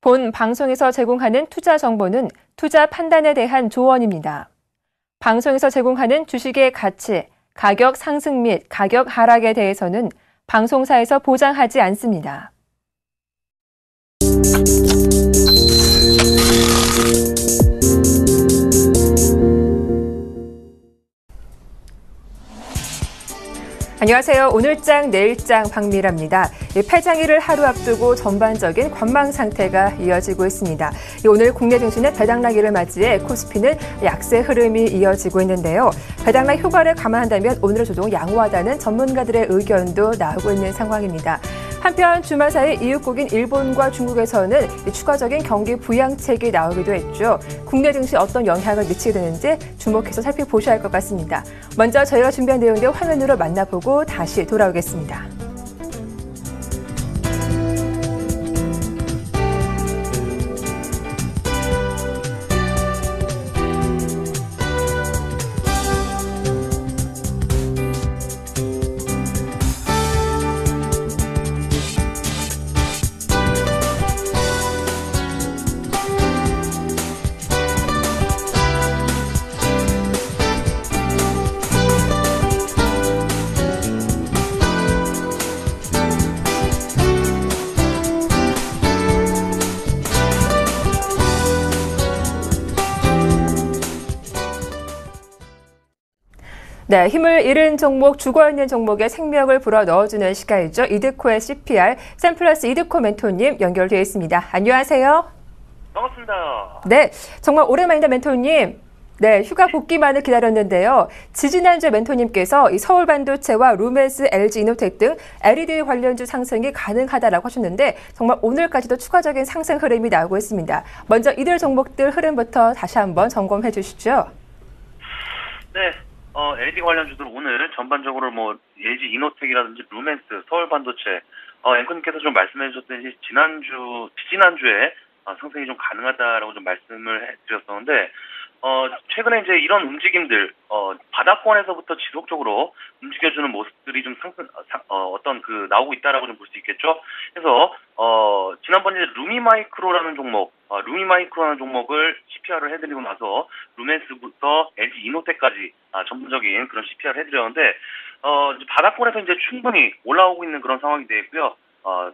본 방송에서 제공하는 투자 정보는 투자 판단에 대한 조언입니다. 방송에서 제공하는 주식의 가치, 가격 상승 및 가격 하락에 대해서는 방송사에서 보장하지 않습니다. 안녕하세요. 오늘장 내일장 박미라입니다. 폐장일을 하루 앞두고 전반적인 관망 상태가 이어지고 있습니다. 오늘 국내 증시는 배당락일을 맞이해 코스피는 약세 흐름이 이어지고 있는데요. 배당락 효과를 감안한다면 오늘을 조금 양호하다는 전문가들의 의견도 나오고 있는 상황입니다. 한편 주말 사이 이웃국인 일본과 중국에서는 추가적인 경기 부양책이 나오기도 했죠. 국내 증시 어떤 영향을 미치게 되는지 주목해서 살펴보셔야 할 것 같습니다. 먼저 저희가 준비한 내용들 화면으로 만나보고 다시 돌아오겠습니다. 네, 힘을 잃은 종목, 죽어있는 종목에 생명을 불어 넣어주는 시간이죠. 이드코의 CPR, 샘플러스 이드코 멘토님 연결되어 있습니다. 안녕하세요. 반갑습니다. 네, 정말 오랜만입니다, 멘토님. 네, 휴가 복귀만을 기다렸는데요. 지지난주에 멘토님께서 이 서울반도체와 루멘스, LG이노텍 등 LED 관련주 상승이 가능하다라고 하셨는데 정말 오늘까지도 추가적인 상승 흐름이 나오고 있습니다. 먼저 이들 종목들 흐름부터 다시 한번 점검해 주시죠. 네. LED 관련주들 오늘 전반적으로 LG 이노텍이라든지 루멘스, 서울반도체, 앵커님께서 좀 말씀해 주셨듯이 지난주에 상승이 좀 가능하다라고 좀 말씀을 해드렸었는데, 최근에 이제 이런 움직임들, 바닥권에서부터 지속적으로 움직여주는 모습들이 좀 나오고 있다라고 좀 볼 수 있겠죠. 그래서, 지난번에 루미마이크로라는 종목을 CPR을 해드리고 나서, 루멘스부터 LG 이노텍까지, 전문적인 그런 CPR을 해드렸는데, 바닥권에서 이제 충분히 올라오고 있는 그런 상황이 되고요.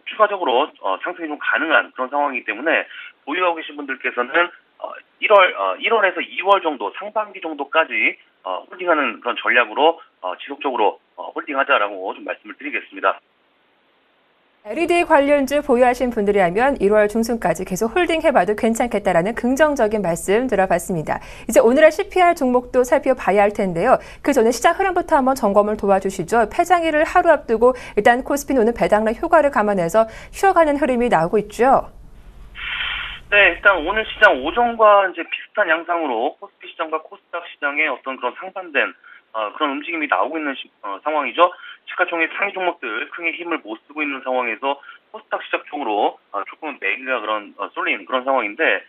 추가적으로, 상승이 좀 가능한 그런 상황이기 때문에, 보유하고 계신 분들께서는 1월에서 2월 정도, 상반기 정도까지 홀딩하는 그런 전략으로 지속적으로 홀딩하자라고 좀 말씀을 드리겠습니다. LED 관련주 보유하신 분들이라면 1월 중순까지 계속 홀딩해봐도 괜찮겠다라는 긍정적인 말씀 들어봤습니다. 이제 오늘의 CPR 종목도 살펴봐야 할 텐데요. 그 전에 시장 흐름부터 한번 점검을 도와주시죠. 폐장일을 하루 앞두고 일단 코스피는 오늘 배당락 효과를 감안해서 쉬어가는 흐름이 나오고 있죠. 네, 일단 오늘 시장 오전과 이제 비슷한 양상으로 코스피 시장과 코스닥 시장의 어떤 그런 상반된 그런 움직임이 나오고 있는 상황이죠. 시가총액 상위 종목들 크게 힘을 못 쓰고 있는 상황에서 코스닥 시장 쪽으로 조금 매기가 쏠린 그런 상황인데,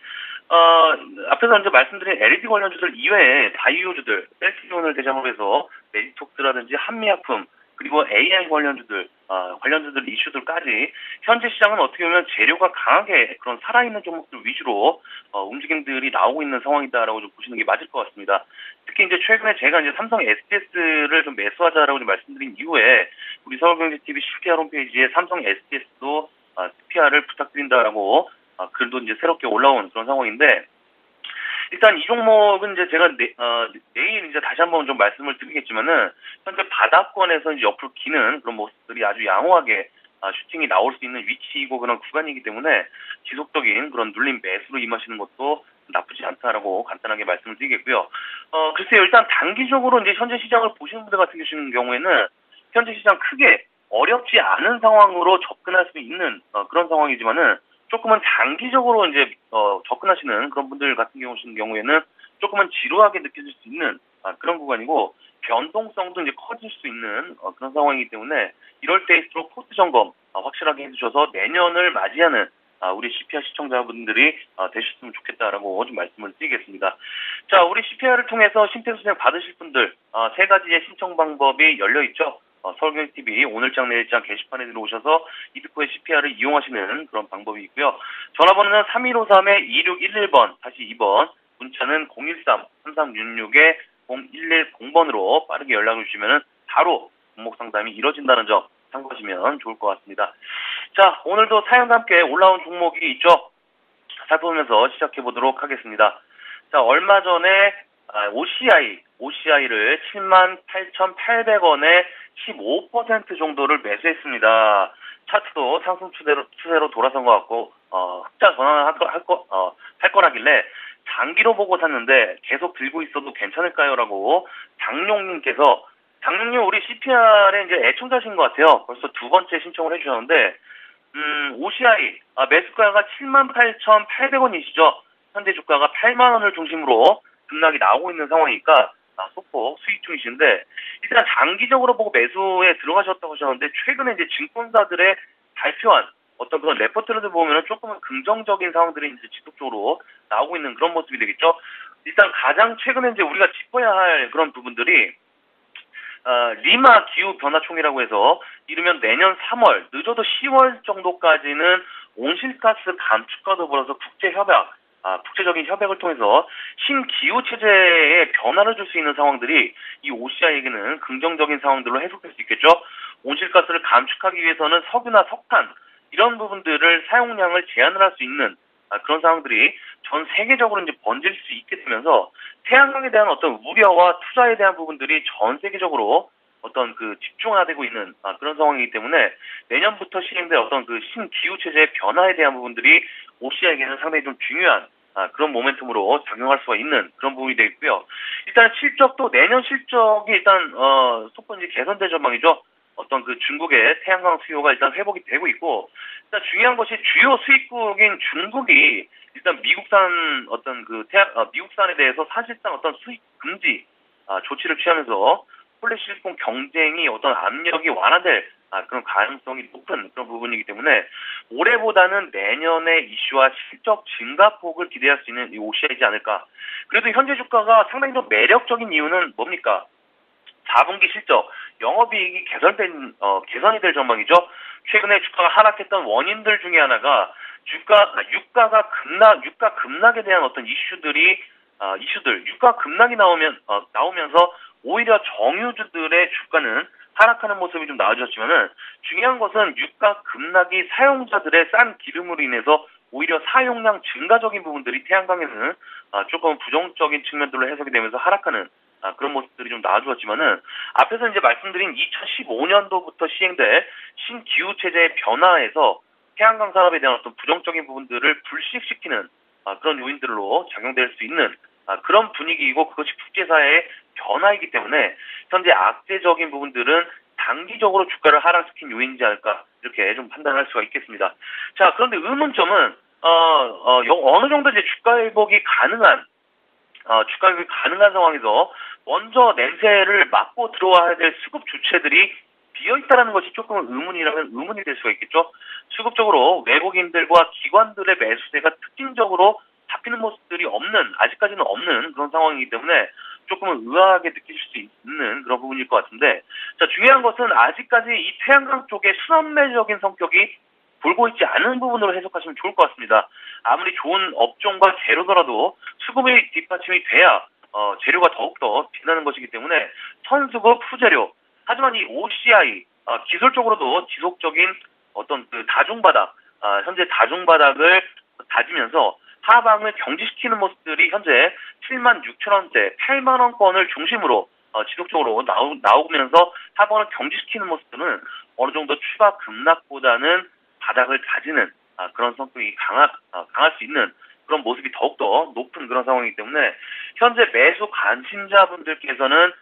앞에서 이제 말씀드린 LED 관련주들 이외에 바이오주들, 셀트리온을 대상으로 해서 메디톡스라든지 한미약품, 그리고 AI 관련주들 이슈들까지 현재 시장은 어떻게 보면 재료가 강하게 그런 살아있는 종목들 위주로 움직임들이 나오고 있는 상황이다라고 좀 보시는 게 맞을 것 같습니다. 특히 이제 최근에 제가 이제 삼성 STS를 좀 매수하자라고 좀 말씀드린 이후에 우리 서울경제TV CPR 홈페이지에 삼성 STS도 CPR을 부탁드린다라고 글도 이제 새롭게 올라온 그런 상황인데, 일단 이 종목은 이제 제가 내일 이제 다시 한번 좀 말씀을 드리겠지만은, 현재 바닥권에서 이제 옆으로 기는 그런 모습들이 아주 양호하게 슈팅이 나올 수 있는 위치이고 그런 구간이기 때문에 지속적인 그런 눌림 매수로 임하시는 것도 나쁘지 않다라고 간단하게 말씀을 드리겠고요. 글쎄요, 일단 단기적으로 이제 현재 시장을 보시는 분들 같은 경우에는 현재 시장 크게 어렵지 않은 상황으로 접근할 수 있는 그런 상황이지만은, 조금은 장기적으로 이제 접근하시는 그런 분들 같은 경우에는 조금은 지루하게 느껴질 수 있는 그런 구간이고, 변동성도 이제 커질 수 있는 그런 상황이기 때문에 이럴 때일수록 포트 점검 확실하게 해주셔서 내년을 맞이하는 우리 CPR 시청자분들이 되셨으면 좋겠다라고 좀 말씀을 드리겠습니다. 자, 우리 CPR을 통해서 심폐소생 받으실 분들 3가지의 신청 방법이 열려 있죠. 서울경제TV 오늘장 내일장 게시판에 들어오셔서 이드코의 CPR을 이용하시는 그런 방법이 있고요. 전화번호는 3153-2611번, 다시 2번, 문자는 013-3366-0110번으로 빠르게 연락을 주시면 바로 종목 상담이 이뤄진다는 점 참고하시면 좋을 것 같습니다. 자, 오늘도 사연과 함께 올라온 종목이 있죠. 살펴보면서 시작해 보도록 하겠습니다. 자, 얼마 전에 OCI를 78,800원에 15% 정도를 매수했습니다. 차트도 상승 추세로 돌아선 것 같고, 흑자 전환을 할 거라길래 장기로 보고 샀는데 계속 들고 있어도 괜찮을까요? 라고 장용님 우리 CPR의 이제 애청자신 것 같아요. 벌써 두 번째 신청을 해주셨는데, OCI, 매수가가 78,800원이시죠. 현재 주가가 8만원을 중심으로 급락이 나오고 있는 상황이니까, 소폭 수익 중이신데, 일단 장기적으로 보고 매수에 들어가셨다고 하셨는데, 최근에 이제 증권사들의 발표한 어떤 그런 레포트를 보면은 조금은 긍정적인 상황들이 이제 지속적으로 나오고 있는 그런 모습이 되겠죠. 일단 가장 최근에 이제 우리가 짚어야 할 그런 부분들이, 리마 기후변화총이라고 해서 이르면 내년 3월, 늦어도 10월 정도까지는 온실가스 감축과 더불어서 국제적인 협약을 통해서 신기후체제에 변화를 줄 수 있는 상황들이 이 OCI에게는 긍정적인 상황들로 해석될 수 있겠죠. 온실가스를 감축하기 위해서는 석유나 석탄, 이런 부분들을 사용량을 제한을 할 수 있는 그런 상황들이 전 세계적으로 이제 번질 수 있게 되면서 태양광에 대한 어떤 우려와 투자에 대한 부분들이 전 세계적으로 어떤 집중화되고 있는 그런 상황이기 때문에 내년부터 시행될 어떤 신기후 체제의 변화에 대한 부분들이 OCI에게는 상당히 좀 중요한 그런 모멘텀으로 작용할 수가 있는 그런 부분이 되겠고요. 일단 실적도 내년 실적이 일단 속본지 개선될 전망이죠. 어떤 중국의 태양광 수요가 일단 회복이 되고 있고, 일단 중요한 것이 주요 수입국인 중국이 일단 미국산에 대해서 사실상 어떤 수입 금지 조치를 취하면서 폴리실리콘 경쟁이 어떤 압력이 완화될 그런 가능성이 높은 그런 부분이기 때문에 올해보다는 내년의 이슈와 실적 증가폭을 기대할 수 있는 이 OCI이지 않을까. 그래도 현재 주가가 상당히 좀 매력적인 이유는 뭡니까? 4분기 실적, 영업이익이 개선이 될 전망이죠. 최근에 주가가 하락했던 원인들 중에 하나가 유가 급락에 대한 어떤 유가 급락이 나오면서 오히려 정유주들의 주가는 하락하는 모습이 좀 나아졌지만은 중요한 것은 유가 급락이 사용자들의 싼 기름으로 인해서 오히려 사용량 증가적인 부분들이 태양광에는 조금 부정적인 측면들로 해석이 되면서 하락하는 그런 모습들이 좀 나아졌지만은 앞에서 이제 말씀드린 2015년도부터 시행될 신기후체제의 변화에서 태양광 산업에 대한 어떤 부정적인 부분들을 불식시키는 그런 요인들로 작용될 수 있는 그런 분위기이고 그것이 국제사회의 변화이기 때문에 현재 악재적인 부분들은 단기적으로 주가를 하락시킨 요인이지 않을까 이렇게 좀 판단할 수가 있겠습니다. 자, 그런데 의문점은 어느 정도 이제 주가 회복이 가능한 상황에서 먼저 냄새를 맡고 들어와야 될 수급 주체들이 비어있다는 것이 조금 의문이 될 수가 있겠죠. 수급적으로 외국인들과 기관들의 매수세가 특징적으로 잡히는 모습들이 아직까지는 없는 그런 상황이기 때문에 조금은 의아하게 느끼실 수 있는 그런 부분일 것 같은데, 자, 중요한 것은 아직까지 이 태양광 쪽의 순환매적인 성격이 돌고 있지 않은 부분으로 해석하시면 좋을 것 같습니다. 아무리 좋은 업종과 재료더라도 수급이 뒷받침이 돼야 재료가 더욱더 빛나는 것이기 때문에 선수급, 후재료. 하지만 이 OCI 기술적으로도 지속적인 어떤 현재 다중바닥을 다지면서 하방을 경직시키는 모습들이 현재 76,000원대, 8만원권을 중심으로 지속적으로 나오면서 하방을 경직시키는 모습들은 어느 정도 추가 급락보다는 바닥을 다지는 그런 성격이 강할 수 있는 그런 모습이 더욱더 높은 그런 상황이기 때문에 현재 매수 관심자분들께서는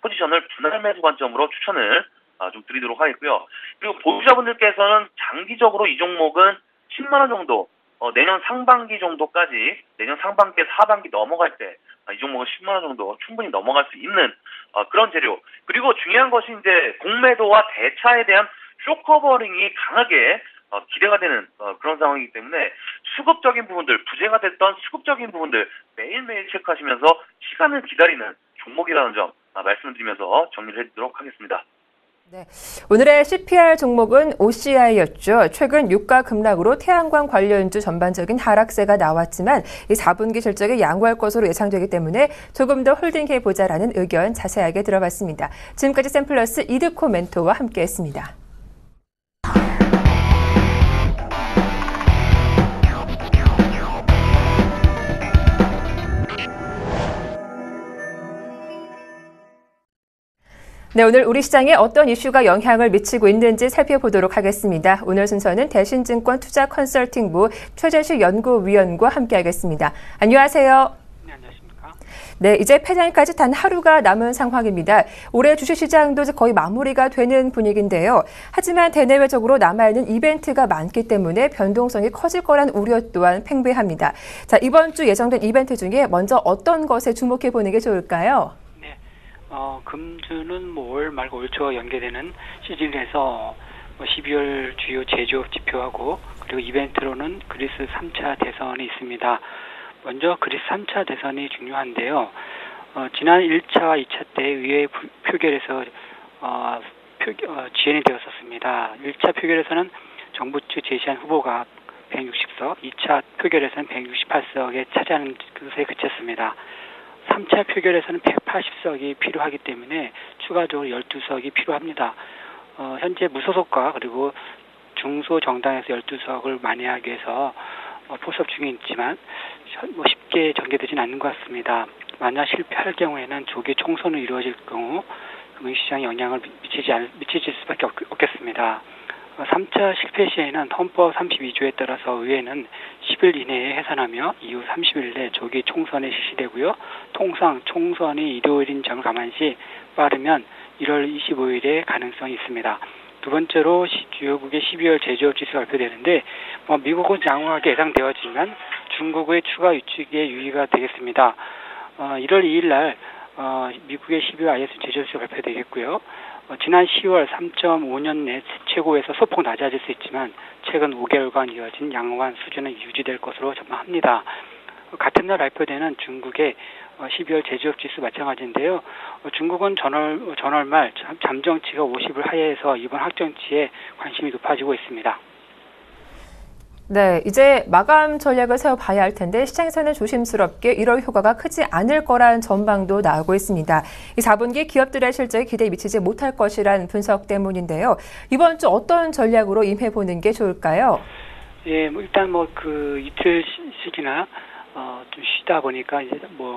포지션을 분할 매수 관점으로 추천을 좀 드리도록 하겠고요. 그리고 보유자분들께서는 장기적으로 이 종목은 10만원 정도, 내년 상반기 정도까지, 내년 상반기에서 하반기 넘어갈 때, 이 종목은 10만원 정도 충분히 넘어갈 수 있는, 그런 재료. 그리고 중요한 것이 이제 공매도와 대차에 대한 쇼커버링이 강하게, 기대가 되는, 그런 상황이기 때문에 수급적인 부분들, 부재가 됐던 수급적인 부분들 매일매일 체크하시면서 시간을 기다리는 종목이라는 점, 말씀드리면서 정리를 해드리도록 하겠습니다. 네, 오늘의 CPR 종목은 OCI였죠. 최근 유가 급락으로 태양광 관련주 전반적인 하락세가 나왔지만 이 4분기 실적에 양호할 것으로 예상되기 때문에 조금 더 홀딩해보자라는 의견 자세하게 들어봤습니다. 지금까지 샘플러스 이드코 멘토와 함께했습니다. 네, 오늘 우리 시장에 어떤 이슈가 영향을 미치고 있는지 살펴보도록 하겠습니다. 오늘 순서는 대신증권 투자컨설팅부 최재식 연구위원과 함께하겠습니다. 안녕하세요. 네, 안녕하십니까. 네, 이제 폐장일까지 단 하루가 남은 상황입니다. 올해 주식시장도 거의 마무리가 되는 분위기인데요. 하지만 대내외적으로 남아있는 이벤트가 많기 때문에 변동성이 커질 거란 우려 또한 팽배합니다. 자, 이번 주 예정된 이벤트 중에 먼저 어떤 것에 주목해 보는 게 좋을까요? 금주는 올 말고 올 초와 연계되는 시즌에서 12월 주요 제조업 지표하고 그리고 이벤트로는 그리스 3차 대선이 있습니다. 먼저 그리스 3차 대선이 중요한데요. 지난 1차와 2차 때 의회 표결에서 지연이 되었었습니다. 1차 표결에서는 정부 측 제시한 후보가 160석, 2차 표결에서는 168석에 차지하는 것에 그쳤습니다. 3차 표결에서는 180석이 필요하기 때문에 추가적으로 12석이 필요합니다. 현재 무소속과 그리고 중소정당에서 12석을 만회하기 위해서 포섭 중에 있지만 쉽게 전개되지는 않는 것 같습니다. 만약 실패할 경우에는 조기 총선이 이루어질 경우 금융시장에 영향을 미칠 수밖에 없겠습니다. 3차 실패 시에는 헌법 32조에 따라서 의회는 10일 이내에 해산하며 이후 30일 내 조기 총선이 실시되고요. 통상 총선이 일요일인 점을 감안시 빠르면 1월 25일에 가능성이 있습니다. 두 번째로 주요국의 12월 제조업 지수가 발표되는데 미국은 양호하게 예상되었지만 중국의 추가 위축에 유의가 되겠습니다. 1월 2일 날 미국의 12월 IS 제조업 지수가 발표되겠고요. 지난 10월 3.5년 내 최고에서 소폭 낮아질 수 있지만 최근 5개월간 이어진 양호한 수준은 유지될 것으로 전망합니다. 같은 날 발표되는 중국의 12월 제조업 지수 마찬가지인데요. 중국은 전월 말 잠정치가 50을 하회해서 이번 확정치에 관심이 높아지고 있습니다. 네, 이제 마감 전략을 세워봐야 할 텐데 시장에서는 조심스럽게 1월 효과가 크지 않을 거란 전망도 나오고 있습니다. 이 4분기 기업들의 실적에 기대에 미치지 못할 것이란 분석 때문인데요. 이번 주 어떤 전략으로 임해보는 게 좋을까요? 예, 일단 이틀씩이나 좀 쉬다 보니까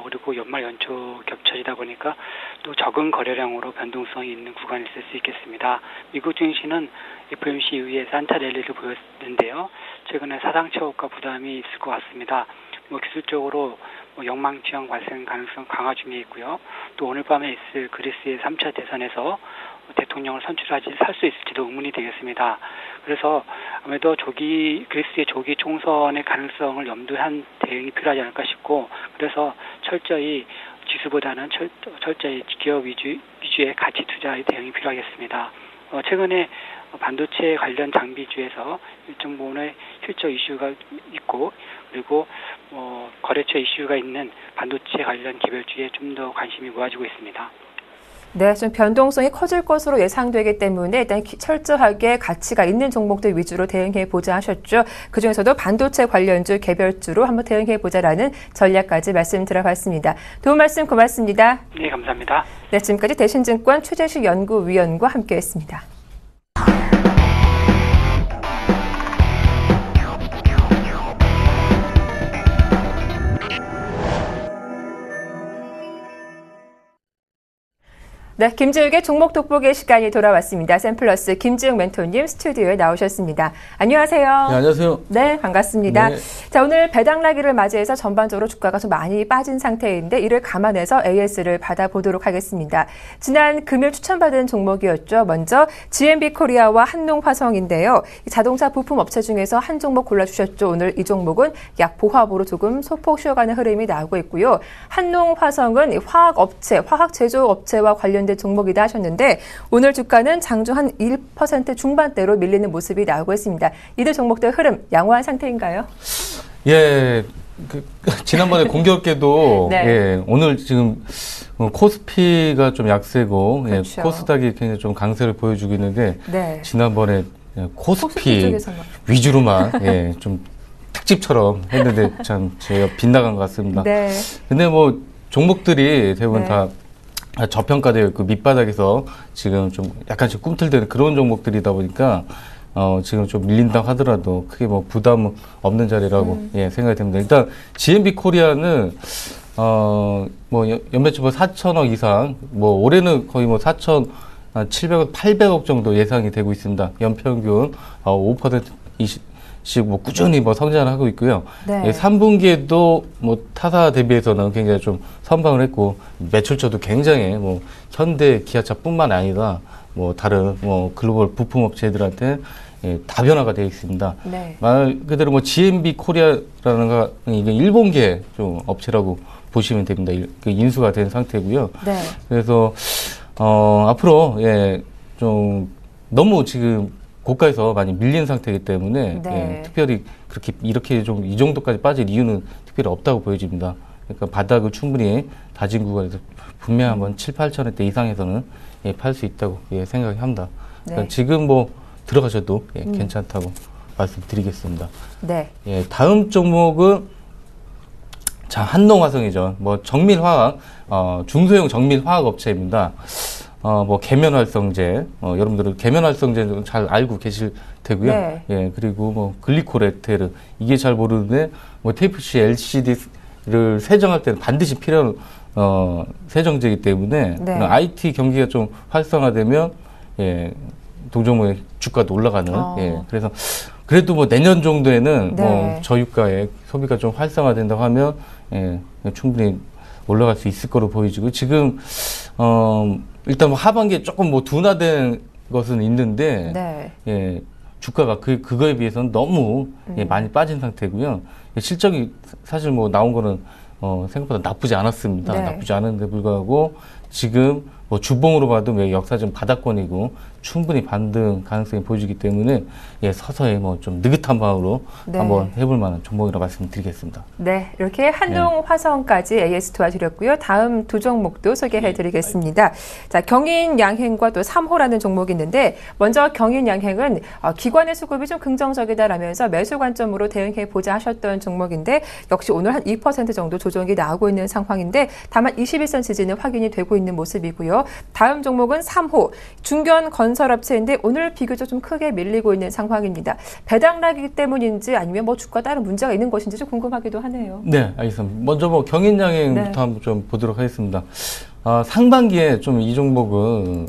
그리고 연말 연초 겹쳐지다 보니까 또 적은 거래량으로 변동성이 있는 구간이 있을 수 있겠습니다. 미국 증시는 FOMC 이후에 산타 랠리를 보였는데요. 최근에 사상 최고가 부담이 있을 것 같습니다. 기술적으로 영망지형 발생 가능성 강화 중에 있고요. 또 오늘 밤에 있을 그리스의 3차 대선에서 대통령을 할 수 있을지도 의문이 되겠습니다. 그래서 아무래도 그리스의 조기 총선의 가능성을 염두에 한 대응이 필요하지 않을까 싶고, 그래서 철저히 지수보다는 철저히 기업 위주의 가치 투자의 대응이 필요하겠습니다. 최근에 반도체 관련 장비주에서 일정 부분의 실적 이슈가 있고, 그리고 거래처 이슈가 있는 반도체 관련 개별주에 좀 더 관심이 모아지고 있습니다. 네, 좀 변동성이 커질 것으로 예상되기 때문에 일단 철저하게 가치가 있는 종목들 위주로 대응해보자 하셨죠. 그중에서도 반도체 관련주 개별주로 한번 대응해보자라는 전략까지 말씀 들어봤습니다. 도움 말씀 고맙습니다. 네, 감사합니다. 네, 지금까지 대신증권 최재식 연구위원과 함께했습니다. 네, 김지욱의 종목 돋보기 시간이 돌아왔습니다. 샘플러스 김지욱 멘토님 스튜디오에 나오셨습니다. 안녕하세요. 네, 안녕하세요. 네, 반갑습니다. 네. 자, 오늘 배당나기를 맞이해서 전반적으로 주가가 좀 많이 빠진 상태인데 이를 감안해서 AS를 받아보도록 하겠습니다. 지난 금일 추천받은 종목이었죠. 먼저 GMB 코리아와 한농화성인데요. 자동차 부품 업체 중에서 한 종목 골라주셨죠. 오늘 이 종목은 약 보합으로 조금 소폭 쉬어가는 흐름이 나오고 있고요. 한농화성은 화학업체, 화학제조업체와 관련된 종목이다 하셨는데 오늘 주가는 장중 한 1% 중반대로 밀리는 모습이 나오고 있습니다. 이들 종목들 흐름 양호한 상태인가요? 예, 지난번에 공교롭게도 네. 예, 오늘 지금 코스피가 좀 약세고 그렇죠. 예, 코스닥이 굉장히 좀 강세를 보여주고 있는데 네. 지난번에 코스피 쪽에서만. 위주로만 예, 좀 특집처럼 했는데 참 제가 빗나간 것 같습니다. 네. 근데 뭐 종목들이 대부분 네. 다 저평가되어 있고 밑바닥에서 지금 좀 약간씩 꿈틀대는 그런 종목들이다 보니까 지금 좀 밀린다 하더라도 크게 뭐 부담 없는 자리라고 예, 생각이 됩니다. 일단 GMB 코리아는 뭐 연매출 뭐 4천억 이상, 뭐 올해는 거의 뭐 4,700억, 800억 정도 예상이 되고 있습니다. 연평균 5%씩 뭐 꾸준히 뭐 성장을 하고 있고요. 네. 예, 3분기에도 뭐 타사 대비해서는 굉장히 좀 선방을 했고 매출처도 굉장히 뭐 현대 기아차뿐만 아니라 뭐 다른 뭐 글로벌 부품업체들한테 예, 다변화가 되어 있습니다. 네. 말 그대로 뭐 GMB 코리아라는 거 이게 일본계 좀 업체라고 보시면 됩니다. 그 인수가 된 상태고요. 네. 그래서 앞으로 예, 좀 너무 지금 고가에서 많이 밀린 상태이기 때문에 네. 예, 특별히 그렇게 이렇게 좀 이 정도까지 빠질 이유는 특별히 없다고 보여집니다. 그러니까 바닥을 충분히 다진 구간에서 분명 한번 7, 8천원대 이상에서는 예, 팔 수 있다고 예, 생각을 합니다. 그러니까 네. 지금 뭐 들어가셔도 예, 괜찮다고 말씀드리겠습니다. 네. 예, 다음 종목은 자 한농화성이죠. 뭐 정밀화학 중소형 정밀화학 업체입니다. 뭐 계면활성제 여러분들은 계면활성제는 잘 알고 계실 테고요. 네. 예, 그리고 뭐 글리코레테르 이게 잘 모르는데 뭐 TFC, LCD를 세정할 때는 반드시 필요한 세정제이기 때문에 네. IT 경기가 좀 활성화되면 예, 동종목의 주가도 올라가는 예, 그래서 그래도 뭐 내년 정도에는 네. 뭐 저유가에 소비가 좀 활성화된다고 하면 예, 충분히 올라갈 수 있을 거로 보여지고 지금 일단 뭐 하반기에 조금 뭐 둔화된 것은 있는데 네. 예, 주가가 그거에 비해서는 너무 예, 많이 빠진 상태고요. 실적이 사실 뭐 나온 거는 생각보다 나쁘지 않았습니다. 네. 나쁘지 않은데 불구하고 지금 뭐 주봉으로 봐도 역사적 바닥권이고 충분히 반등 가능성이 보여지기 때문에 예, 서서히 뭐 좀 느긋한 마음으로 네. 한번 해볼 만한 종목이라고 말씀드리겠습니다. 네, 이렇게 한농화성까지 AS 도와드렸고요. 다음 두 종목도 소개해드리겠습니다. 자, 경인양행과 또 3호라는 종목이 있는데 먼저 경인양행은 기관의 수급이 좀 긍정적이다라면서 매수 관점으로 대응해보자 하셨던 종목인데 역시 오늘 한 2% 정도 조정이 나오고 있는 상황인데 다만 21선 지지는 확인이 되고 있는 모습이고요. 다음 종목은 3호 중견 건설업체인데 오늘 비교적 좀 크게 밀리고 있는 상황입니다. 배당락이기 때문인지 아니면 뭐 주가 다른 문제가 있는 것인지 좀 궁금하기도 하네요. 네, 알겠습니다. 먼저 뭐 경인양행부터 네. 한번 좀 보도록 하겠습니다. 상반기에 좀 이 종목은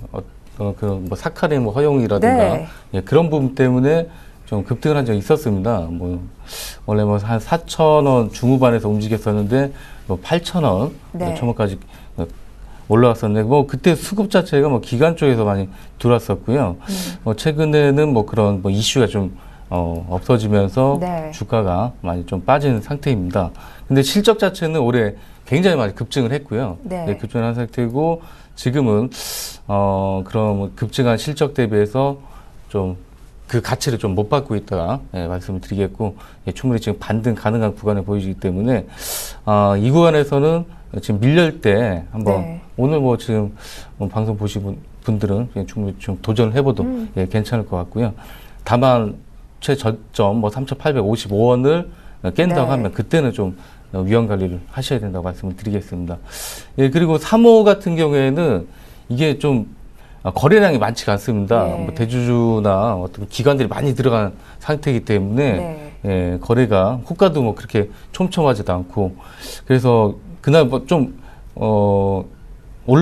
그 뭐 사카린 뭐 허용이라든가 네. 예, 그런 부분 때문에 좀 급등을 한 적이 있었습니다. 뭐 원래 뭐 한 4,000원 중후반에서 움직였었는데 뭐 8,000원 네. 초반까지 올라왔었는데 뭐 그때 수급 자체가 뭐 기관 쪽에서 많이 들어왔었고요. 뭐 최근에는 뭐 그런 뭐 이슈가 좀 없어지면서 네. 주가가 많이 좀 빠진 상태입니다. 근데 실적 자체는 올해 굉장히 많이 급증을 했고요. 네. 네, 급증을 한 상태고 지금은 그런 뭐 급증한 실적 대비해서 좀 그 가치를 좀 못 받고 있다 예, 말씀을 드리겠고 예, 충분히 지금 반등 가능한 구간에 보이기 때문에 이 구간에서는 지금 밀릴 때 한번 네. 오늘 뭐 지금 방송 보신 분들은 충분히 좀 도전을 해봐도 예, 괜찮을 것 같고요. 다만 최저점 뭐 3,855원을 깬다고 네. 하면 그때는 좀 위험 관리를 하셔야 된다고 말씀을 드리겠습니다. 예, 그리고 3호 같은 경우에는 이게 좀 거래량이 많지가 않습니다. 네. 뭐 대주주나 어떤 기관들이 많이 들어간 상태이기 때문에 네. 예, 거래가 호가도 뭐 그렇게 촘촘하지도 않고 그래서 그날 뭐 좀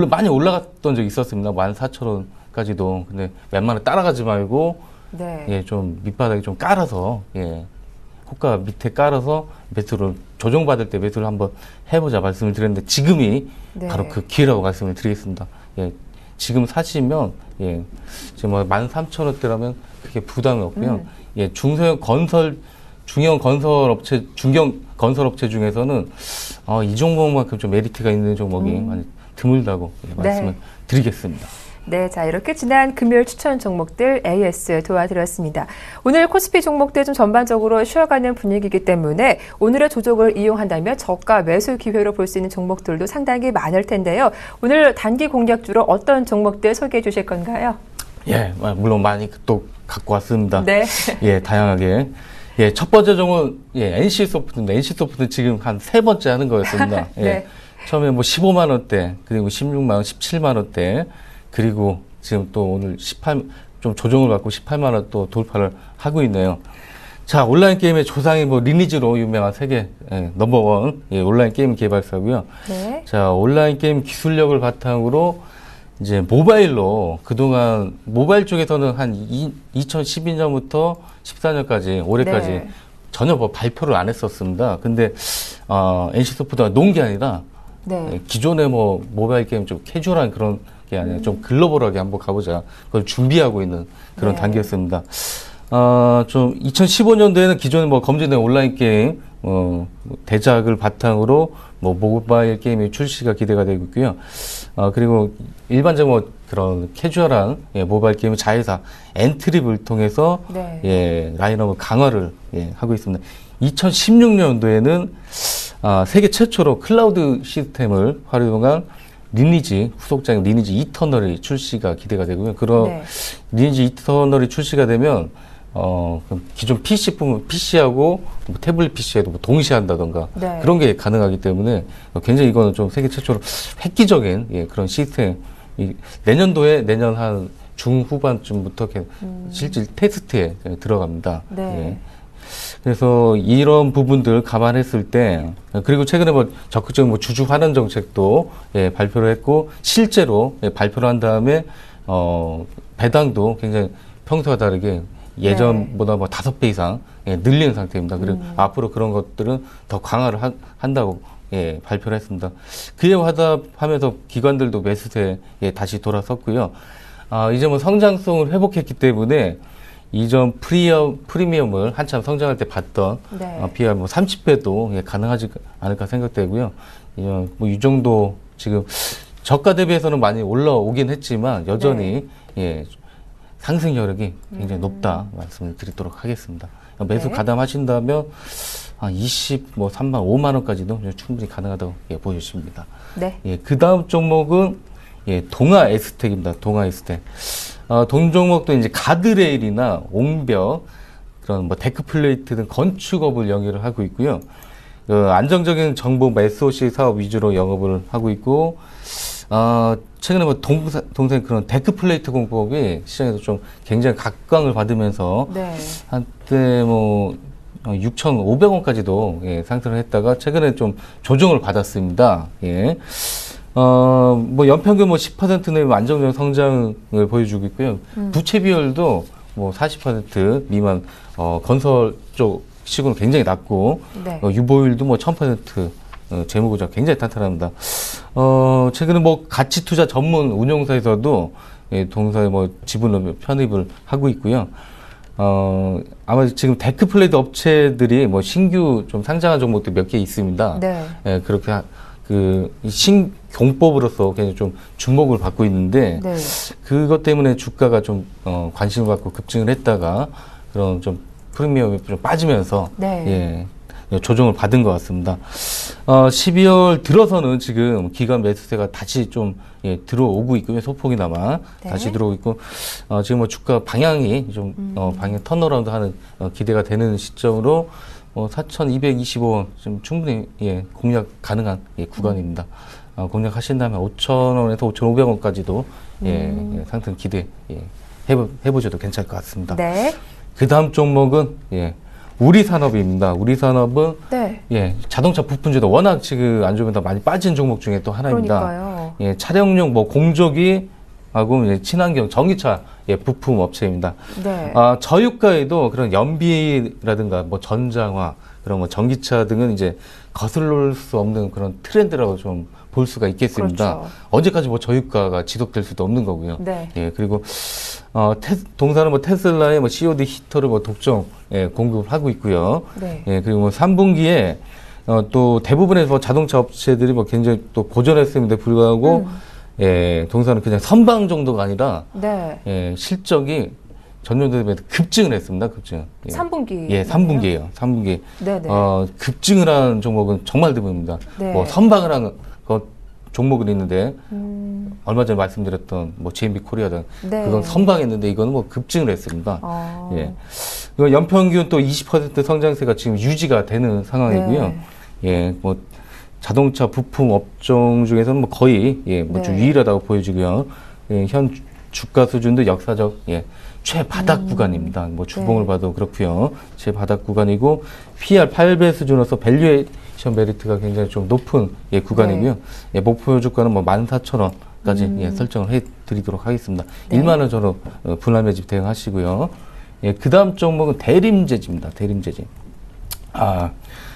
많이 올라갔던 적이 있었습니다. 14,000원까지도. 근데 웬만하면 따라가지 말고 네. 예, 좀 밑바닥에 좀 깔아서 예, 호가 밑에 깔아서 매수를 조정받을 때 매수를 한번 해보자 말씀을 드렸는데 지금이 네. 바로 그 기회라고 말씀을 드리겠습니다. 예, 지금 사시면 예, 지금 뭐 13,000원대라면 크게 부담이 없고요. 예, 중형 건설업체 중에서는 이 종목만큼 좀 메리트가 있는 종목이 많이 드물다고 예, 말씀을 네. 드리겠습니다. 네, 자 이렇게 지난 금요일 추천 종목들 AS 도와드렸습니다. 오늘 코스피 종목들 좀 전반적으로 쉬어가는 분위기이기 때문에 오늘의 조정을 이용한다면 저가 매수 기회로 볼 수 있는 종목들도 상당히 많을 텐데요. 오늘 단기 공략주로 어떤 종목들 소개해 주실 건가요? 예, 물론 많이 또 갖고 왔습니다. 네. 예, 다양하게. 예, 첫 번째 종은 NC소프트인데 NC소프트는 지금 한 3번째 하는 거였습니다. 예. 네. 처음에 뭐 15만 원대, 그리고 16만 원, 17만 원대, 그리고 지금 또 오늘 좀 조정을 받고 18만 원 또 돌파를 하고 있네요. 자, 온라인 게임의 조상이 뭐 리니지로 유명한 세계 넘버원 온라인 게임 개발사고요. 네. 자, 온라인 게임 기술력을 바탕으로 이제 모바일로 그동안 모바일 쪽에서는 한 2012년부터 14년까지 올해까지 네. 전혀 뭐 발표를 안 했었습니다. 근데 NC소프트가 놓은 게 아니라 네. 기존의 뭐 모바일 게임 좀 캐주얼한 그런 게 아니라 좀 글로벌하게 한번 가보자. 그걸 준비하고 있는 그런 네. 단계였습니다. 좀 2015년도에는 기존에 뭐 검증된 온라인 게임 대작을 바탕으로 뭐 모바일 게임의 출시가 기대가 되고 있고요. 그리고 일반적으로 그런 캐주얼한 모바일 게임 자회사 엔트립을 통해서 네. 라인업을 강화를 하고 있습니다. 2016년도에는 세계 최초로 클라우드 시스템을 활용한 리니지 후속작인 리니지 이터널이 출시가 기대가 되고요. 그런 네. 리니지 이터널이 출시가 되면 그럼 기존 PC뿐만 PC하고 뭐 태블릿 PC에도 뭐 동시에 한다던가 네. 그런 게 가능하기 때문에 굉장히 이거는 좀 세계 최초로 획기적인 그런 시스템. 내년 한 중후반쯤부터 실질 테스트에 들어갑니다. 네. 예. 그래서 이런 부분들 감안했을 때 그리고 최근에 뭐 적극적인 뭐 주주 환원 정책도 발표를 했고 실제로 발표를 한 다음에 배당도 굉장히 평소와 다르게 예전보다 뭐 5배 이상 늘리는 상태입니다. 그리고 앞으로 그런 것들은 더 강화를 한다고 발표를 했습니다. 그에 화답하면서 기관들도 매수세에 다시 돌아섰고요. 이제 뭐 성장성을 회복했기 때문에 이전 프리미엄을 한참 성장할 때 봤던 비하 뭐 30배도 가능하지 않을까 생각되고요. 뭐 이 정도 지금 저가 대비해서는 많이 올라오긴 했지만 여전히 상승 여력이 굉장히 높다 말씀을 드리도록 하겠습니다. 매수 가담하신다면 3만 5만 원까지도 충분히 가능하다고 보여집니다. 네. 그 다음 종목은 동아 에스텍입니다. 동아 에스텍. 동 종목도 이제 가드레일이나 옹벽, 그런 뭐 데크플레이트 등 건축업을 영위를 하고 있고요. 안정적인 정보 SOC 사업 위주로 영업을 하고 있고, 최근에 뭐 동생 그런 데크플레이트 공법이 시장에서 좀 굉장히 각광을 받으면서 한때 뭐 6,500원까지도 상승을 했다가 최근에 좀 조정을 받았습니다. 뭐 연평균 뭐 10% 내외 안정적인 성장을 보여주고 있고요. 부채 비율도 뭐 40% 미만 건설 쪽 시군은 굉장히 낮고 유보율도 뭐 1000% 재무구조가 굉장히 탄탄합니다. 최근에 뭐 가치 투자 전문 운용사에서도 동사에 뭐 지분을 편입을 하고 있고요. 아마 지금 데크플레이트 업체들이 뭐 신규 좀 상장한 종목도 몇 개 있습니다. 그렇게 신공법으로서 굉장히 좀 주목을 받고 있는데 그것 때문에 주가가 좀 관심을 받고 급증을 했다가 그런 좀 프리미엄이 좀 빠지면서 조정을 받은 것 같습니다. 12월 들어서는 지금 기관 매수세가 다시 좀 들어오고 있고요. 소폭이나마 다시 들어오고 있고 지금 뭐 주가 방향이 좀 방향 턴어라운드 하는 기대가 되는 시점으로 4,225원 좀 충분히 공략 가능한 구간입니다. 공략하신다면 5,000원에서 5,500원까지도 상승 기대 해보셔도 괜찮을 것 같습니다. 그 다음 종목은 우리산업입니다. 우리산업은 자동차 부품주도 워낙 지금 안 좋으면 많이 빠진 종목 중에 또 하나입니다. 차량용 뭐 공조기 하고 친환경 전기차 부품 업체입니다. 저유가에도 그런 연비라든가 뭐 전장화 그런 뭐 전기차 등은 이제 거슬릴 수 없는 그런 트렌드라고 좀 볼 수가 있겠습니다. 언제까지 뭐 저유가가 지속될 수도 없는 거고요. 그리고 동사는 뭐 테슬라의 뭐 COD 히터를 뭐 독점 공급을 하고 있고요. 그리고 뭐 3분기에 또 대부분의 뭐 자동차 업체들이 뭐 굉장히 또 고전했음에도 불구하고 예, 동사는 그냥 선방 정도가 아니라 네. 예, 실적이 전년도 대비 급증을 했습니다. 급증. 예. 3분기. 예, 3분기예요. 3분기. 네네. 급증을 한 종목은 정말 드뭅니다. 네. 뭐 선방을 한 종목은 있는데 얼마 전에 말씀드렸던 뭐 JMB 코리아든 네. 그건 선방했는데 이거는 뭐 급증을 했습니다. 예. 이거 연평균 또 20% 성장세가 지금 유지가 되는 상황이고요. 네. 예, 뭐 자동차 부품 업종 중에서는 뭐 거의 예, 뭐 좀 네. 유일하다고 보여지고요. 예, 현 주가 수준도 역사적 예, 최바닥 구간입니다. 뭐 주봉을 네. 봐도 그렇고요. 최바닥 구간이고 PR 8배 수준으로서 밸류에이션 메리트가 굉장히 좀 높은 예, 구간이고요. 네. 예, 목표 주가는 뭐 14,000원까지 예, 설정을 해드리도록 하겠습니다. 네. 1만 원 전후 분할 매집 대응하시고요. 예, 그 다음 종목은 대림제지입니다. 대림제지.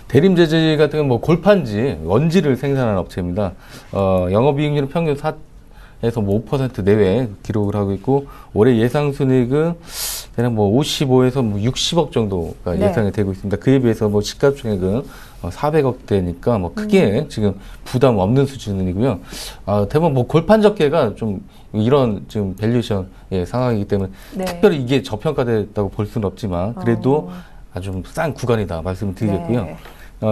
대림제지 같은 경우는 뭐 골판지, 원지를 생산하는 업체입니다. 영업이익률은 평균 4에서 뭐 5% 내외 기록을 하고 있고, 올해 예상 순이익은 대략 뭐 55에서 뭐 60억 정도가 네. 예상이 되고 있습니다. 그에 비해서 뭐 시가총액은 400억대니까 뭐 크게 지금 부담 없는 수준이고요. 대부분 뭐 골판적계가 좀 이런 지금 밸류에이션 예, 상황이기 때문에 네. 특별히 이게 저평가됐다고 볼 수는 없지만 그래도 아주 좀 싼 구간이다 말씀을 드리겠고요. 네.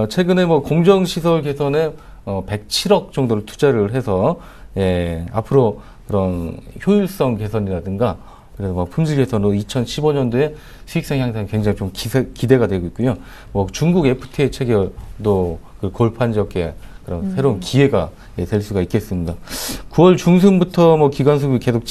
최근에 뭐 공정시설 개선에 107억 정도를 투자를 해서 예, 앞으로 그런 효율성 개선이라든가 그래서 뭐 품질 개선으로 2015년도에 수익성 향상이 굉장히 좀 기대가 되고 있고요. 뭐 중국 FTA 체결도 그 골판적계 그런 새로운 기회가 예, 될 수가 있겠습니다. 9월 중순부터 뭐 기관 수급이 계속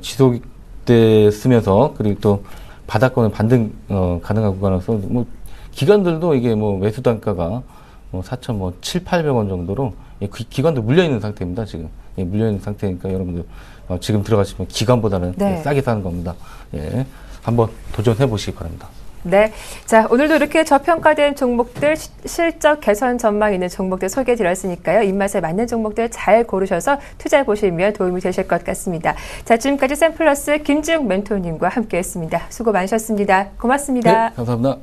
지속됐으면서 그리고 또 바닥권을 반등 가능한 구간으로서 뭐 기관들도 이게 뭐 매수 단가가 뭐 4,700~800원 정도로 예, 기관도 물려 있는 상태입니다. 지금 예, 물려 있는 상태니까 여러분들 지금 들어가시면 기관보다는 네. 예, 싸게 사는 겁니다. 예, 한번 도전해 보시기 바랍니다. 네. 자, 오늘도 이렇게 저평가된 종목들, 실적 개선 전망 있는 종목들 소개해 드렸으니까요. 입맛에 맞는 종목들 잘 고르셔서 투자해 보시면 도움이 되실 것 같습니다. 자, 지금까지 샘플러스 김지웅 멘토님과 함께 했습니다. 수고 많으셨습니다. 고맙습니다. 네, 감사합니다.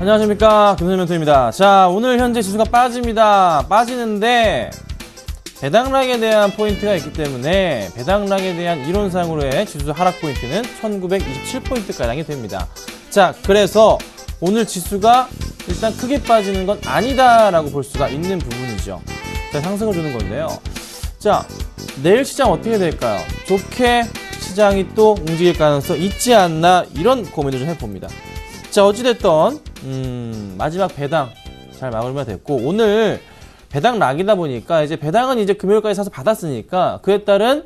안녕하십니까, 김선일 멘토입니다. 자, 오늘 현재 지수가 빠집니다. 빠지는데 배당락에 대한 포인트가 있기 때문에 배당락에 대한 이론상으로의 지수 하락 포인트는 1927포인트가량이 됩니다. 자, 그래서 오늘 지수가 일단 크게 빠지는 건 아니다라고 볼 수가 있는 부분이죠. 자, 상승을 주는 건데요. 자, 내일 시장 어떻게 될까요? 좋게 시장이 또 움직일 가능성 있지 않나, 이런 고민을 좀 해봅니다. 자, 어찌됐던 마지막 배당 잘 마무리가 됐고, 오늘 배당 락이다 보니까 이제 배당은 이제 금요일까지 사서 받았으니까 그에 따른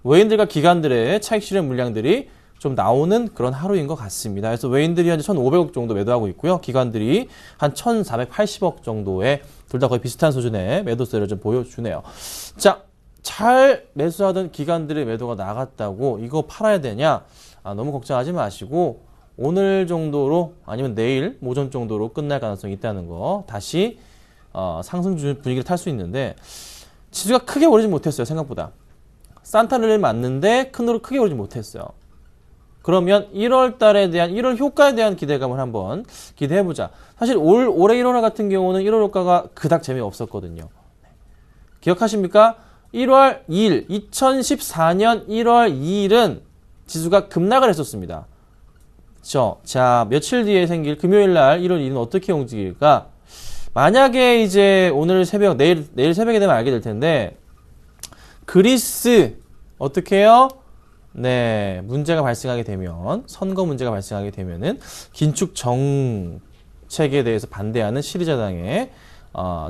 외인들과 기관들의 차익 실현 물량들이 좀 나오는 그런 하루인 것 같습니다. 그래서 외인들이 현재 1,500억 정도 매도하고 있고요. 기관들이 한 1,480억 정도의 둘 다 거의 비슷한 수준의 매도세를 좀 보여주네요. 자, 잘 매수하던 기관들의 매도가 나갔다고 이거 팔아야 되냐? 너무 걱정하지 마시고 오늘 정도로 아니면 내일 오전 정도로 끝날 가능성이 있다는 거 다시 상승 분위기를 탈 수 있는데 지수가 크게 오르지 못했어요. 생각보다. 산타를 맞는데 크게 오르지 못했어요. 그러면 1월 달에 대한 1월 효과에 대한 기대감을 한번 기대해보자. 사실 올해 1월 같은 경우는 1월 효과가 그닥 재미없었거든요. 기억하십니까? 1월 2일, 2014년 1월 2일은 지수가 급락을 했었습니다. 그렇죠? 자, 며칠 뒤에 생길 금요일 날 1월 2일은 어떻게 움직일까? 만약에 이제 오늘 새벽, 내일 새벽에 되면 알게 될 텐데, 그리스, 어떻게 해요? 네, 문제가 발생하게 되면, 선거 문제가 발생하게 되면은, 긴축 정책에 대해서 반대하는 시리자당의,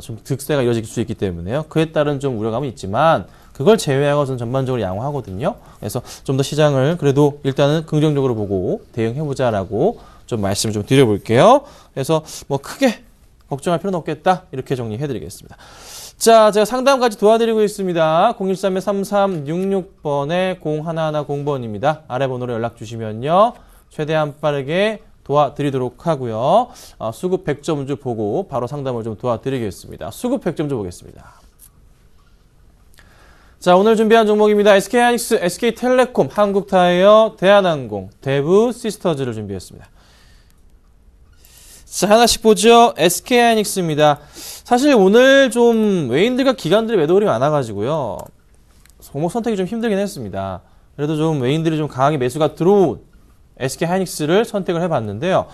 좀 득세가 이루어질 수 있기 때문에요. 그에 따른 좀 우려감은 있지만, 그걸 제외하고 저는 전반적으로 양호하거든요. 그래서 좀 더 시장을 그래도 일단은 긍정적으로 보고 대응해보자라고 좀 말씀을 좀 드려볼게요. 그래서 뭐 크게 걱정할 필요는 없겠다. 이렇게 정리해드리겠습니다. 자, 제가 상담까지 도와드리고 있습니다. 013-3366번에 0110번입니다. 아래 번호로 연락 주시면요. 최대한 빠르게 도와드리도록 하고요. 수급 100점주 보고 바로 상담을 좀 도와드리겠습니다. 수급 100점주 보겠습니다. 자, 오늘 준비한 종목입니다. SK하이닉스, SK텔레콤, 한국타이어, 대한항공, 대부 시스터즈를 준비했습니다. 자, 하나씩 보죠. SK하이닉스입니다. 사실 오늘 좀 외인들과 기관들의 매도율이 많아가지고요. 종목 선택이 좀 힘들긴 했습니다. 그래도 좀 외인들이 좀 강하게 매수가 들어온 SK하이닉스를 선택을 해봤는데요.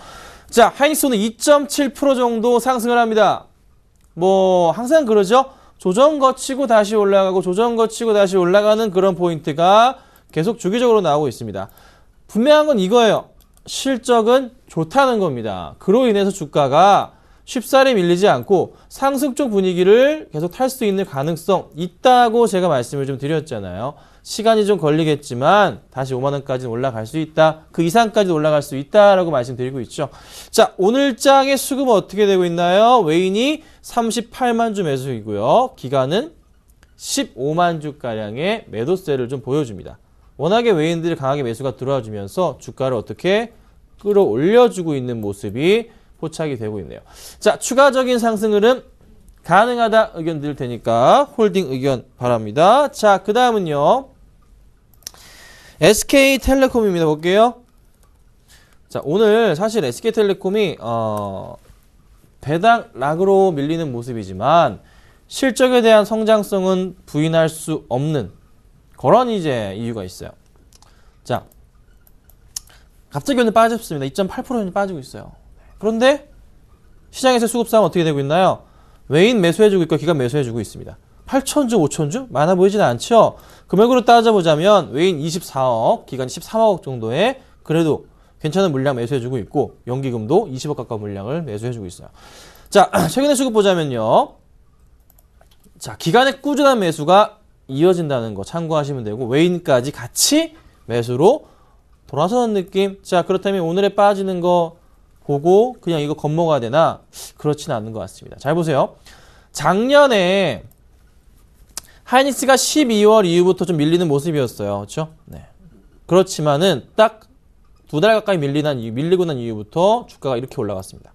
자, 하이닉스 오늘 2.7% 정도 상승을 합니다. 뭐 항상 그러죠. 조정 거치고 다시 올라가고 조정 거치고 다시 올라가는 그런 포인트가 계속 주기적으로 나오고 있습니다. 분명한 건 이거예요. 실적은 좋다는 겁니다. 그로 인해서 주가가 쉽사리 밀리지 않고 상승 쪽 분위기를 계속 탈 수 있는 가능성 있다고 제가 말씀을 좀 드렸잖아요. 시간이 좀 걸리겠지만 다시 5만 원까지는 올라갈 수 있다. 그 이상까지도 올라갈 수 있다라고 말씀드리고 있죠. 자, 오늘 장의 수급은 어떻게 되고 있나요? 외인이 38만 주 매수이고요. 기간은 15만 주가량의 매도세를 좀 보여줍니다. 워낙에 외인들이 강하게 매수가 들어와주면서 주가를 어떻게 끌어올려주고 있는 모습이 포착이 되고 있네요. 자, 추가적인 상승 흐름 가능하다 의견 드릴 테니까 홀딩 의견 바랍니다. 자, 그 다음은요. SK텔레콤입니다. 볼게요. 자, 오늘 사실 SK텔레콤이 배당 락으로 밀리는 모습이지만 실적에 대한 성장성은 부인할 수 없는 그런 이제 이유가 있어요. 자, 갑자기 오늘 빠졌습니다. 2.8% 빠지고 있어요. 그런데 시장에서 수급 상황 어떻게 되고 있나요? 외인 매수해주고 있고 기관 매수해주고 있습니다. 8천주, 5천주? 많아 보이지는 않죠? 금액으로 따져보자면 외인 24억, 기관 13억 정도의 그래도 괜찮은 물량 매수해주고 있고 연기금도 20억 가까운 물량을 매수해주고 있어요. 자, 최근에 수급 보자면요. 자, 기관의 꾸준한 매수가 이어진다는 거 참고하시면 되고 외인까지 같이 매수로 돌아서는 느낌? 자, 그렇다면 오늘에 빠지는 거 보고 그냥 이거 겁먹어야 되나? 그렇지는 않는 것 같습니다. 잘 보세요. 작년에 하이닉스가 12월 이후부터 좀 밀리는 모습이었어요. 그렇죠? 네. 그렇지만은 딱 2달 가까이 밀리고 난 이후부터 주가가 이렇게 올라갔습니다.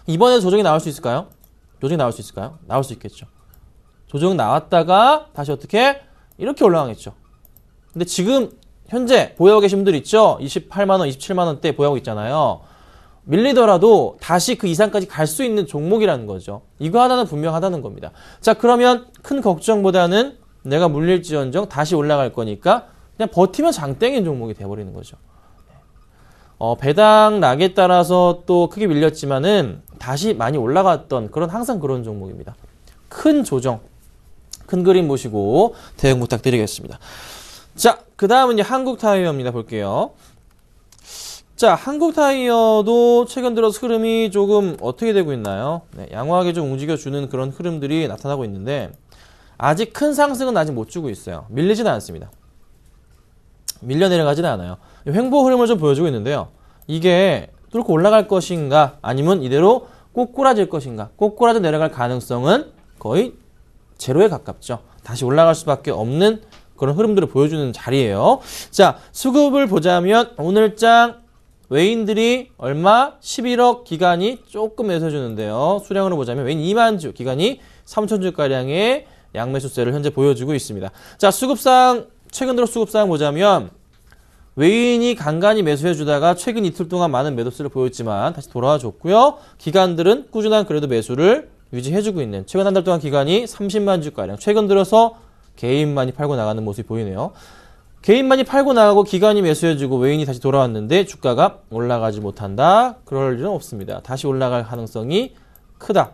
이번에도 조정이 나올 수 있을까요? 조정이 나올 수 있을까요? 나올 수 있겠죠. 조정 나왔다가 다시 어떻게? 이렇게 올라가겠죠. 근데 지금 현재 보유하고 계신 분들 있죠? 28만원, 27만원대 보유하고 있잖아요. 밀리더라도 다시 그 이상까지 갈 수 있는 종목이라는 거죠. 이거 하나는 분명하다는 겁니다. 자, 그러면 큰 걱정보다는 내가 물릴지언정 다시 올라갈 거니까 그냥 버티면 장땡인 종목이 돼버리는 거죠. 배당 락에 따라서 또 크게 밀렸지만은 다시 많이 올라갔던 항상 그런 종목입니다. 큰 조정, 큰 그림 보시고 대응 부탁드리겠습니다. 자, 그 다음은 한국타이어입니다. 볼게요. 자, 한국타이어도 최근 들어서 흐름이 조금 어떻게 되고 있나요? 네, 양호하게 좀 움직여주는 그런 흐름들이 나타나고 있는데 아직 큰 상승은 아직 못 주고 있어요. 밀리지는 않습니다. 밀려 내려가지는 않아요. 횡보 흐름을 좀 보여주고 있는데요. 이게 뚫고 올라갈 것인가 아니면 이대로 꼬꾸라질 것인가. 꼬꾸라져 내려갈 가능성은 거의 제로에 가깝죠. 다시 올라갈 수밖에 없는 그런 흐름들을 보여주는 자리예요. 자, 수급을 보자면 오늘장 외인들이 얼마? 11억 기간이 조금 매수해주는데요. 수량으로 보자면 외인 2만 주, 기간이 3,000주가량의 양매수세를 현재 보여주고 있습니다. 자, 수급상, 최근 들어 수급상 보자면 외인이 간간히 매수해주다가 최근 이틀 동안 많은 매도세를 보였지만 다시 돌아와줬고요. 기관들은 꾸준한 그래도 매수를 유지해주고 있는 최근 한 달 동안 기간이 30만 주가량. 최근 들어서 개인만이 팔고 나가는 모습이 보이네요. 개인만이 팔고 나가고 기관이 매수해주고 외인이 다시 돌아왔는데 주가가 올라가지 못한다. 그럴 일은 없습니다. 다시 올라갈 가능성이 크다.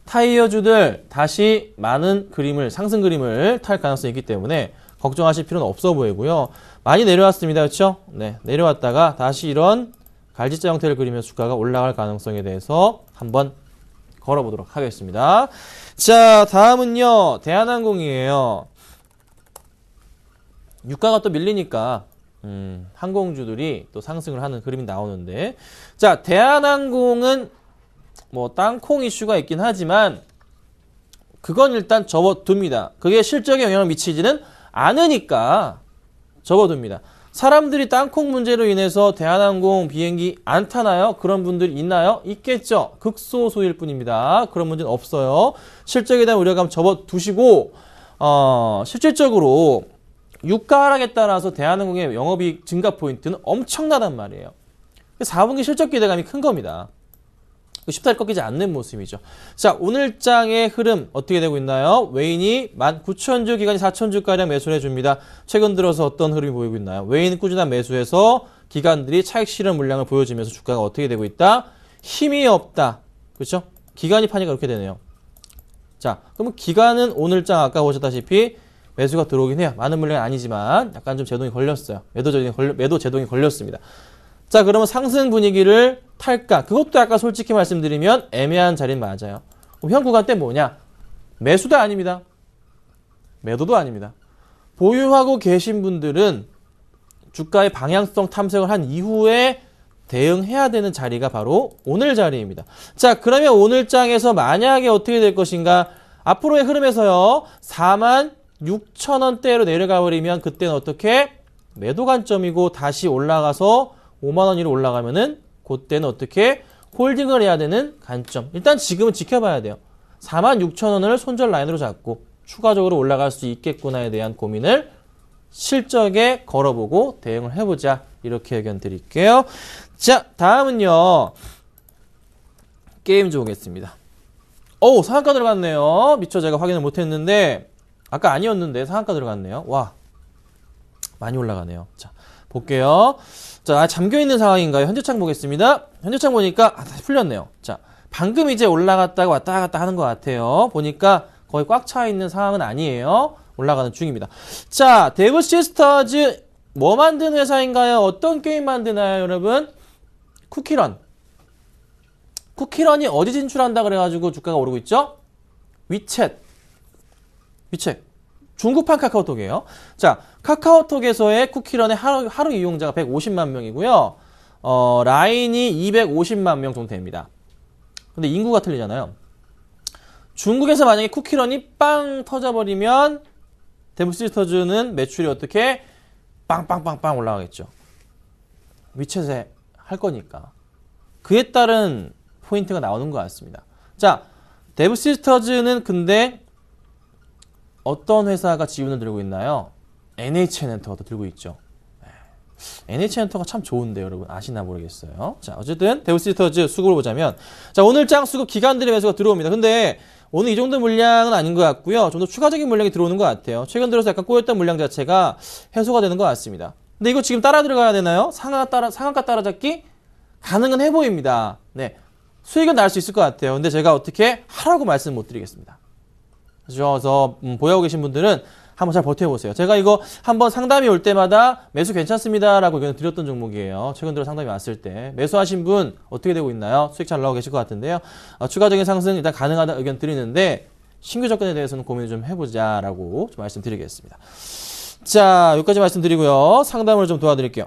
타이어주들 다시 많은 그림을 상승 그림을 탈 가능성이 있기 때문에 걱정하실 필요는 없어 보이고요. 많이 내려왔습니다. 그렇죠? 네, 내려왔다가 다시 이런 갈지자 형태를 그리면서 주가가 올라갈 가능성에 대해서 한번 걸어보도록 하겠습니다. 자, 다음은요. 대한항공이에요. 유가가 또 밀리니까 항공주들이 또 상승을 하는 그림이 나오는데, 자, 대한항공은 뭐 땅콩 이슈가 있긴 하지만 그건 일단 접어둡니다. 그게 실적에 영향을 미치지는 않으니까 접어둡니다. 사람들이 땅콩 문제로 인해서 대한항공 비행기 안 타나요? 그런 분들이 있나요? 있겠죠. 극소수일 뿐입니다. 그런 문제는 없어요. 실적에 대한 우려감 접어두시고 실질적으로 유가 하락에 따라서 대한항공의 영업이익 증가 포인트는 엄청나단 말이에요. 4분기 실적 기대감이 큰 겁니다. 쉽사리 꺾이지 않는 모습이죠. 자, 오늘장의 흐름 어떻게 되고 있나요? 외인이 19,000주, 기간이 4,000주가량 매수를 해줍니다. 최근 들어서 어떤 흐름이 보이고 있나요? 외인은 꾸준한 매수해서 기관들이 차익 실현 물량을 보여주면서 주가가 어떻게 되고 있다? 힘이 없다. 그렇죠? 기관이 파니까 그렇게 되네요. 자, 그러면 기관은 오늘장 아까 보셨다시피 매수가 들어오긴 해요. 많은 물량은 아니지만 약간 좀 제동이 걸렸어요. 매도 제동이 걸렸습니다. 자, 그러면 상승 분위기를 탈까? 그것도 아까 솔직히 말씀드리면 애매한 자리는 맞아요. 현 구간 때 뭐냐? 매수도 아닙니다. 매도도 아닙니다. 보유하고 계신 분들은 주가의 방향성 탐색을 한 이후에 대응해야 되는 자리가 바로 오늘 자리입니다. 자, 그러면 오늘장에서 만약에 어떻게 될 것인가? 앞으로의 흐름에서요. 46,000원대로 내려가 버리면 그때는 어떻게? 매도 관점이고 다시 올라가서 5만원 위로 올라가면은 그때는 어떻게 홀딩을 해야 되는 관점. 일단 지금은 지켜봐야 돼요. 46,000원을 손절 라인으로 잡고 추가적으로 올라갈 수 있겠구나에 대한 고민을 실적에 걸어보고 대응을 해보자. 이렇게 의견 드릴게요. 자, 다음은요. 게임주 보겠습니다. 상한가 들어갔네요. 미처 제가 확인을 못했는데 아까 아니었는데 상한가 들어갔네요. 와, 많이 올라가네요. 자, 볼게요. 자, 잠겨있는 상황인가요? 현재창 보겠습니다. 현재창 보니까 다시 풀렸네요. 자, 방금 이제 올라갔다가 왔다 갔다 하는 것 같아요. 보니까 거의 꽉 차 있는 상황은 아니에요. 올라가는 중입니다. 자, 데브 시스터즈 뭐 만든 회사인가요? 어떤 게임 만드나요, 여러분? 쿠키런. 쿠키런이 어디 진출한다 그래가지고 주가가 오르고 있죠? 위챗. 중국판 카카오톡이에요. 자, 카카오톡에서의 쿠키런의 하루 이용자가 150만 명이고요. 라인이 250만 명 정도 됩니다. 근데 인구가 틀리잖아요. 중국에서 만약에 쿠키런이 빵 터져버리면 데브시스터즈는 매출이 어떻게 빵빵빵빵 올라가겠죠. 위챗에 할 거니까. 그에 따른 포인트가 나오는 것 같습니다. 자, 데브시스터즈는 근데 어떤 회사가 지분을 들고 있나요? NH엔터가 들고 있죠. NH엔터가 참 좋은데 여러분 아시나 모르겠어요. 자, 어쨌든 데브시스터즈 수급을 보자면 자, 오늘장 수급 기관들의 매수가 들어옵니다. 근데 오늘 이 정도 물량은 아닌 것 같고요. 좀 더 추가적인 물량이 들어오는 것 같아요. 최근 들어서 약간 꼬였던 물량 자체가 해소가 되는 것 같습니다. 근데 이거 지금 따라 들어가야 되나요? 상한가 따라잡기 가능은 해 보입니다. 네, 수익은 날 수 있을 것 같아요. 근데 제가 어떻게 하라고 말씀 못 드리겠습니다. 그래서 보유하고 계신 분들은 한번 잘 버텨보세요. 제가 이거 한번 상담이 올 때마다 매수 괜찮습니다라고 의견을 드렸던 종목이에요. 최근 들어 상담이 왔을 때. 매수하신 분 어떻게 되고 있나요? 수익 잘 나오고 계실 것 같은데요. 추가적인 상승 일단 가능하다 의견 드리는데 신규 접근에 대해서는 고민을 좀 해보자라고 좀 말씀드리겠습니다. 자, 여기까지 말씀드리고요. 상담을 좀 도와드릴게요.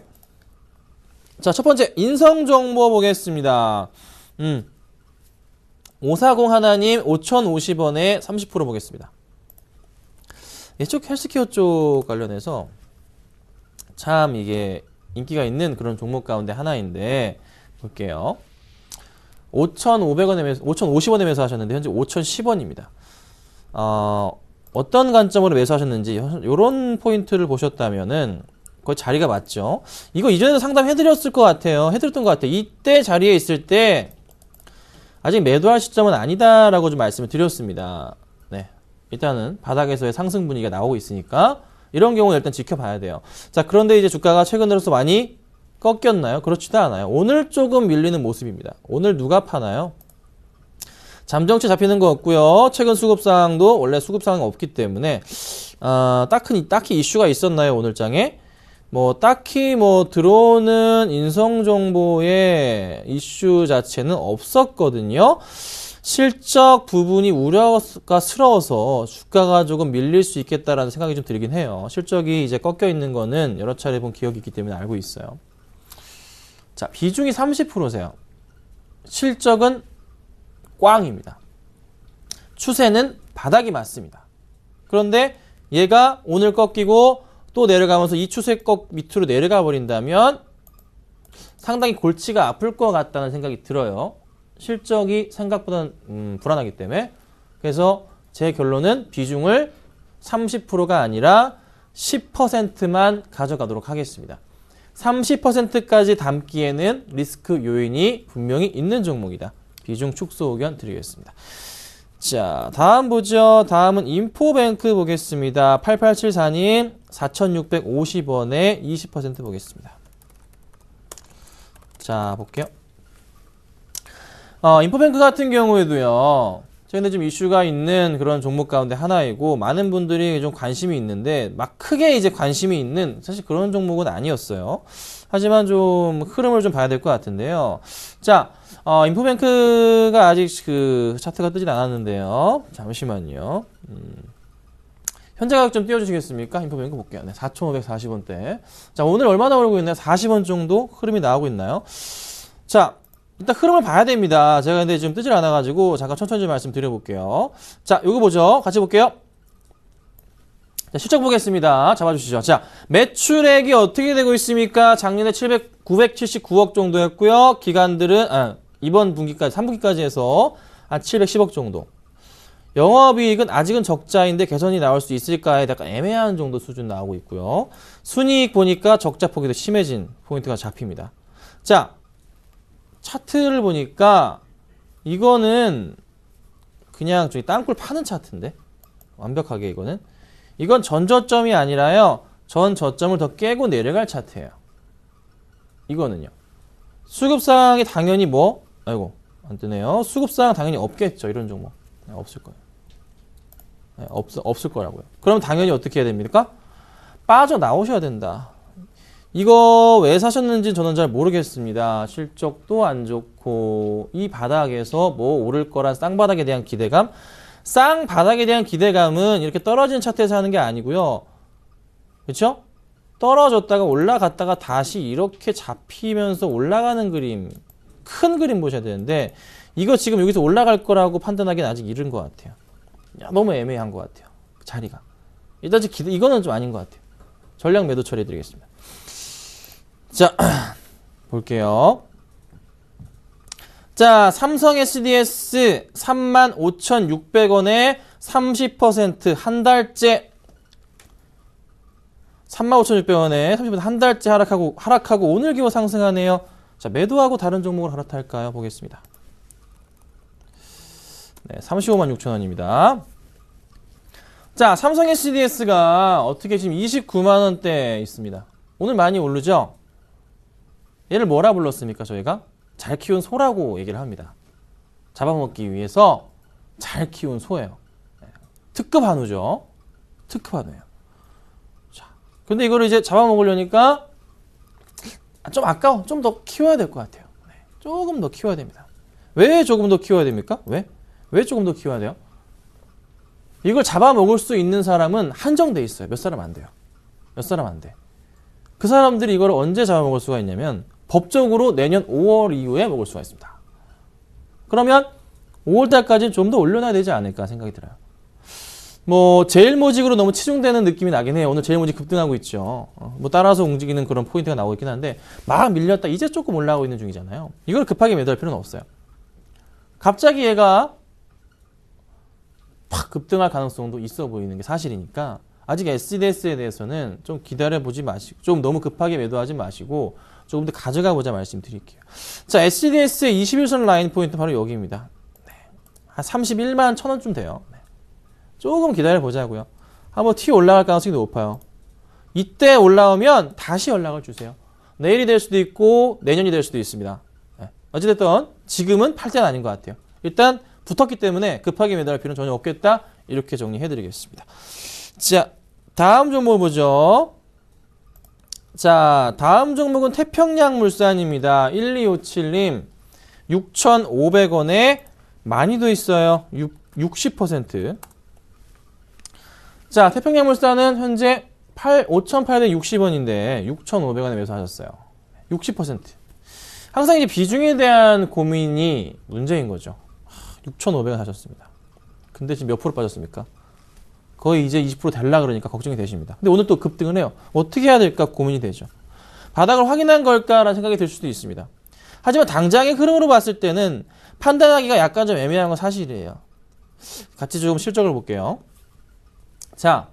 자, 첫 번째 인성정보 보겠습니다. 540 하나님 5,050원에 30% 보겠습니다. 이쪽 헬스케어 쪽 관련해서 참 이게 인기가 있는 그런 종목 가운데 하나인데 볼게요. 5,050원에 매수하셨는데 현재 5,010원입니다. 어떤 관점으로 매수하셨는지 이런 포인트를 보셨다면은 거의 자리가 맞죠. 이거 이전에도 상담해드렸을 것 같아요. 해드렸던 것 같아요. 이때 자리에 있을 때 아직 매도할 시점은 아니다라고 좀 말씀을 드렸습니다. 네, 일단은 바닥에서의 상승 분위기가 나오고 있으니까 이런 경우는 일단 지켜봐야 돼요. 자, 그런데 이제 주가가 최근 들어서 많이 꺾였나요? 그렇지도 않아요. 오늘 조금 밀리는 모습입니다. 오늘 누가 파나요? 잠정치 잡히는 거 없고요. 최근 수급상도 원래 수급상은 없기 때문에 딱히 이슈가 있었나요? 오늘 장에? 딱히 들어오는 인성정보의 이슈 자체는 없었거든요. 실적 부분이 우려가 스러워서 주가가 조금 밀릴 수 있겠다라는 생각이 좀 들긴 해요. 실적이 이제 꺾여 있는 거는 여러 차례 본 기억이 있기 때문에 알고 있어요. 자, 비중이 30%세요. 실적은 꽝입니다. 추세는 바닥이 맞습니다. 그런데 얘가 오늘 꺾이고 또 내려가면서 이 추세 밑으로 내려가 버린다면 상당히 골치가 아플 것 같다는 생각이 들어요. 실적이 생각보다는 불안하기 때문에. 그래서 제 결론은 비중을 30%가 아니라 10%만 가져가도록 하겠습니다. 30%까지 담기에는 리스크 요인이 분명히 있는 종목이다. 비중 축소 의견 드리겠습니다. 자, 다음 보죠. 다음은 인포뱅크 보겠습니다. 8874님 4,650원에 20% 보겠습니다. 자, 볼게요. 인포뱅크 같은 경우에도요, 최근에 좀 이슈가 있는 그런 종목 가운데 하나이고, 많은 분들이 좀 관심이 있는데, 막 크게 이제 관심이 있는, 사실 그런 종목은 아니었어요. 하지만 좀 흐름을 좀 봐야 될 것 같은데요. 자, 인포뱅크가 아직 그 차트가 뜨진 않았는데요. 잠시만요. 현재 가격 좀 띄워주시겠습니까? 인포뱅크 볼게요. 네, 4,540원대. 자, 오늘 얼마나 오르고 있나요? 40원 정도 흐름이 나오고 있나요? 자, 일단 흐름을 봐야 됩니다. 제가 근데 지금 뜨질 않아가지고 잠깐 천천히 좀 말씀드려볼게요. 자, 요거 보죠. 같이 볼게요. 자, 실적 보겠습니다. 잡아주시죠. 자, 매출액이 어떻게 되고 있습니까? 작년에 979억 정도였고요. 기간들은, 이번 분기까지, 3분기까지 해서 한 710억 정도. 영업이익은 아직은 적자인데 개선이 나올 수 있을까에 약간 애매한 정도 수준 나오고 있고요. 순이익 보니까 적자 폭이 더 심해진 포인트가 잡힙니다. 자, 차트를 보니까 이거는 그냥 저기 땅굴 파는 차트인데 완벽하게 이건 전저점이 아니라요, 전 저점을 더 깨고 내려갈 차트예요. 이거는요, 수급상이 당연히 아이고 안 뜨네요. 수급상 당연히 없겠죠. 이런 종목 없을 거예요. 네, 없을 거라고요. 그럼 당연히 어떻게 해야 됩니까? 빠져나오셔야 된다. 이거 왜 사셨는지 저는 잘 모르겠습니다. 실적도 안 좋고 이 바닥에서 오를 거란 쌍바닥에 대한 기대감, 쌍바닥에 대한 기대감은 이렇게 떨어진 차트에서 하는 게 아니고요. 그렇죠? 떨어졌다가 올라갔다가 다시 이렇게 잡히면서 올라가는 그림, 큰 그림 보셔야 되는데 이거 지금 여기서 올라갈 거라고 판단하기는 아직 이른 것 같아요. 너무 애매한 것 같아요. 자리가. 일단 이거는 좀 아닌 것 같아요. 전략 매도 처리해드리겠습니다. 자, 볼게요. 자, 삼성 SDS 35,600원에 30% 한 달째 35,600원에 30% 한 달째 하락하고 오늘 기호 상승하네요. 자, 매도하고 다른 종목을 갈아탈까요? 보겠습니다. 네, 356,000원입니다. 자, 삼성 SDS가 어떻게 지금 29만원대에 있습니다. 오늘 많이 오르죠? 얘를 뭐라 불렀습니까? 저희가 잘 키운 소라고 얘기를 합니다. 잡아먹기 위해서 잘 키운 소예요. 특급 한우죠. 특급 한우예요. 자, 근데 이거를 이제 잡아먹으려니까 좀 아까워. 좀 더 키워야 될 것 같아요. 네, 조금 더 키워야 됩니다. 왜 조금 더 키워야 됩니까? 왜 조금 더 키워야 돼요? 이걸 잡아먹을 수 있는 사람은 한정돼 있어요. 몇 사람 안 돼요. 몇 사람 안 돼. 그 사람들이 이걸 언제 잡아먹을 수가 있냐면 법적으로 내년 5월 이후에 먹을 수가 있습니다. 그러면 5월달까지 좀 더 올려놔야 되지 않을까 생각이 들어요. 뭐 제일모직으로 너무 치중되는 느낌이 나긴 해요. 오늘 제일모직 급등하고 있죠. 뭐 따라서 움직이는 그런 포인트가 나오고 있긴 한데 막 밀렸다 이제 조금 올라오고 있는 중이잖아요. 이걸 급하게 매도할 필요는 없어요. 갑자기 얘가 팍 급등할 가능성도 있어 보이는 게 사실이니까 아직 SDS에 대해서는 좀 기다려보지 마시고 좀 너무 급하게 매도하지 마시고 조금 더 가져가 보자 말씀드릴게요. 자, SDS의 21선 라인 포인트 바로 여기입니다. 네. 한 31만 1,000원쯤 돼요. 네. 조금 기다려보자고요. 한번 튀어 올라갈 가능성이 높아요. 이때 올라오면 다시 연락을 주세요. 내일이 될 수도 있고 내년이 될 수도 있습니다. 네. 어찌됐든 지금은 팔 때는 아닌 것 같아요. 일단 붙었기 때문에 급하게 매도할 필요는 전혀 없겠다. 이렇게 정리해드리겠습니다. 자, 다음 종목 보죠. 자, 다음 종목은 태평양물산입니다. 1257님 6,500원에 많이도 있어요. 60%. 자, 태평양물산은 현재 5,860원인데 6,500원에 매수하셨어요. 60%. 항상 이제 비중에 대한 고민이 문제인 거죠. 6,500원 하셨습니다. 근데 지금 몇 프로 빠졌습니까? 거의 이제 20% 될라 그러니까 걱정이 되십니다. 근데 오늘 또 급등을 해요. 어떻게 해야 될까 고민이 되죠. 바닥을 확인한 걸까라는 생각이 들 수도 있습니다. 하지만 당장의 흐름으로 봤을 때는 판단하기가 약간 좀 애매한 건 사실이에요. 같이 조금 실적을 볼게요. 자,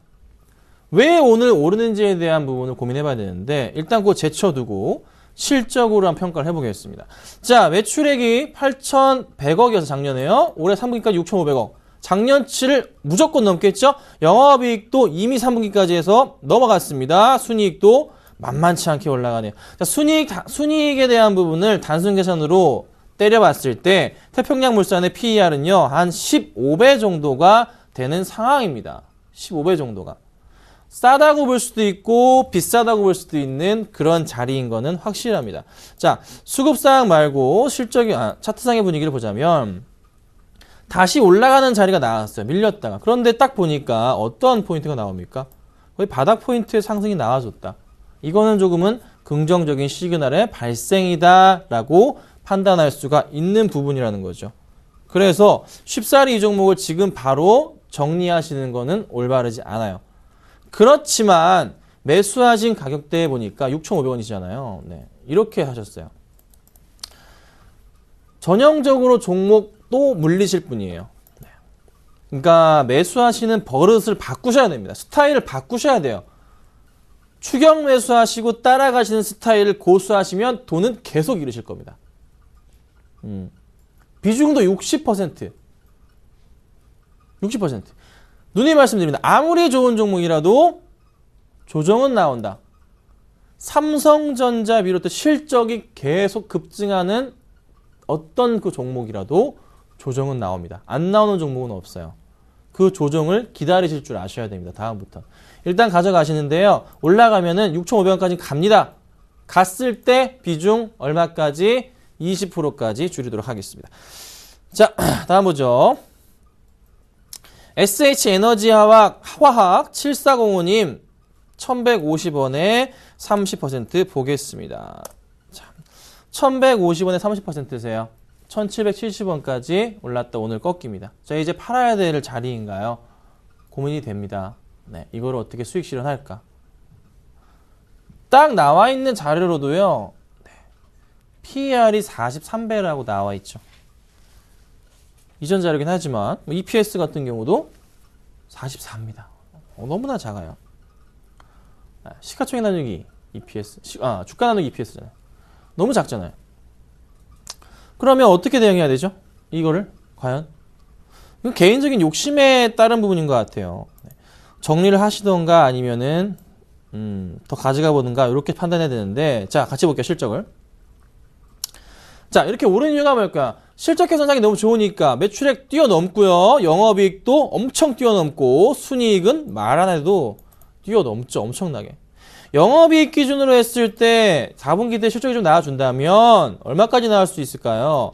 왜 오늘 오르는지에 대한 부분을 고민해 봐야 되는데 일단 그거 제쳐두고 실적으로 한 평가를 해보겠습니다. 자, 매출액이 8,100억이어서 작년에요. 올해 3분기까지 6,500억. 작년치를 무조건 넘겠죠? 영업이익도 이미 3분기까지 해서 넘어갔습니다. 순이익도 만만치 않게 올라가네요. 자, 순이익에 대한 부분을 단순 계산으로 때려봤을 때 태평양물산의 PER은요. 한 15배 정도가 되는 상황입니다. 15배 정도가. 싸다고 볼 수도 있고 비싸다고 볼 수도 있는 그런 자리인 거는 확실합니다. 자, 수급상 말고 차트상의 분위기를 보자면 다시 올라가는 자리가 나왔어요. 밀렸다가. 그런데 딱 보니까 어떤 포인트가 나옵니까? 거의 바닥 포인트의 상승이 나와줬다. 이거는 조금은 긍정적인 시그널의 발생이다라고 판단할 수가 있는 부분이라는 거죠. 그래서 쉽사리 이 종목을 지금 바로 정리하시는 거는 올바르지 않아요. 그렇지만 매수하신 가격대에 보니까 6,500원이잖아요. 네, 이렇게 하셨어요. 전형적으로 종목도 물리실 분이에요. 네. 그러니까 매수하시는 버릇을 바꾸셔야 됩니다. 스타일을 바꾸셔야 돼요. 추격 매수하시고 따라가시는 스타일을 고수하시면 돈은 계속 잃으실 겁니다. 비중도 60%. 60%. 누누이 말씀드립니다. 아무리 좋은 종목이라도 조정은 나온다. 삼성전자 비롯해 실적이 계속 급증하는 어떤 그 종목이라도 조정은 나옵니다. 안 나오는 종목은 없어요. 그 조정을 기다리실 줄 아셔야 됩니다. 다음부터. 일단 가져가시는데요. 올라가면은 6,500원까지 갑니다. 갔을 때 비중 얼마까지? 20%까지 줄이도록 하겠습니다. 자, 다음 보죠. SH에너지화학 7405님 1150원에 30% 보겠습니다. 자, 1150원에 30%세요. 1770원까지 올랐다 오늘 꺾입니다. 자, 이제 팔아야 될 자리인가요? 고민이 됩니다. 네, 이걸 어떻게 수익 실현할까? 딱 나와 있는 자료로도요. 네, PER이 43배라고 나와 있죠. 이전 자료긴 하지만 EPS 같은 경우도 44입니다. 너무나 작아요. 시가총액 나누기 EPS, 주가 나누기 EPS잖아요. 너무 작잖아요. 그러면 어떻게 대응해야 되죠? 이거를 과연? 이건 개인적인 욕심에 따른 부분인 것 같아요. 정리를 하시던가 아니면은 더 가져가 보든가 이렇게 판단해야 되는데, 자, 같이 볼게요. 실적을. 자, 이렇게 오르는 이유가 뭘까? 실적 개선상이 너무 좋으니까 매출액 뛰어넘고요. 영업이익도 엄청 뛰어넘고 순이익은 말 안 해도 뛰어넘죠. 엄청나게. 영업이익 기준으로 했을 때 4분기 때 실적이 좀 나와준다면 얼마까지 나올 수 있을까요?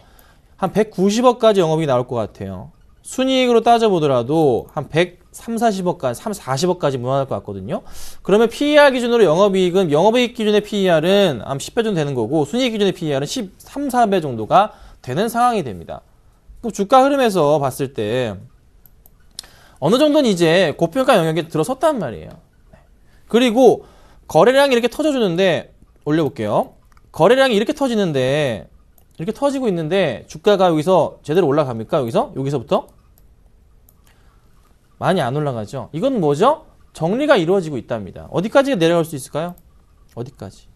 한 190억까지 영업이익이 나올 것 같아요. 순이익으로 따져보더라도 한 130~40억까지 40억까지 무난할 것 같거든요. 그러면 PER 기준으로 영업이익 기준의 PER은 한 10배 정도 되는 거고 순이익 기준의 PER은 13~14배 정도가 되는 상황이 됩니다. 주가 흐름에서 봤을 때 어느 정도는 이제 고평가 영역에 들어섰단 말이에요. 그리고 거래량이 이렇게 터져주는데 올려볼게요. 거래량이 이렇게 터지는데 이렇게 터지고 있는데 주가가 여기서 제대로 올라갑니까? 여기서부터? 많이 안 올라가죠. 이건 뭐죠? 정리가 이루어지고 있답니다. 어디까지 내려갈 수 있을까요? 어디까지?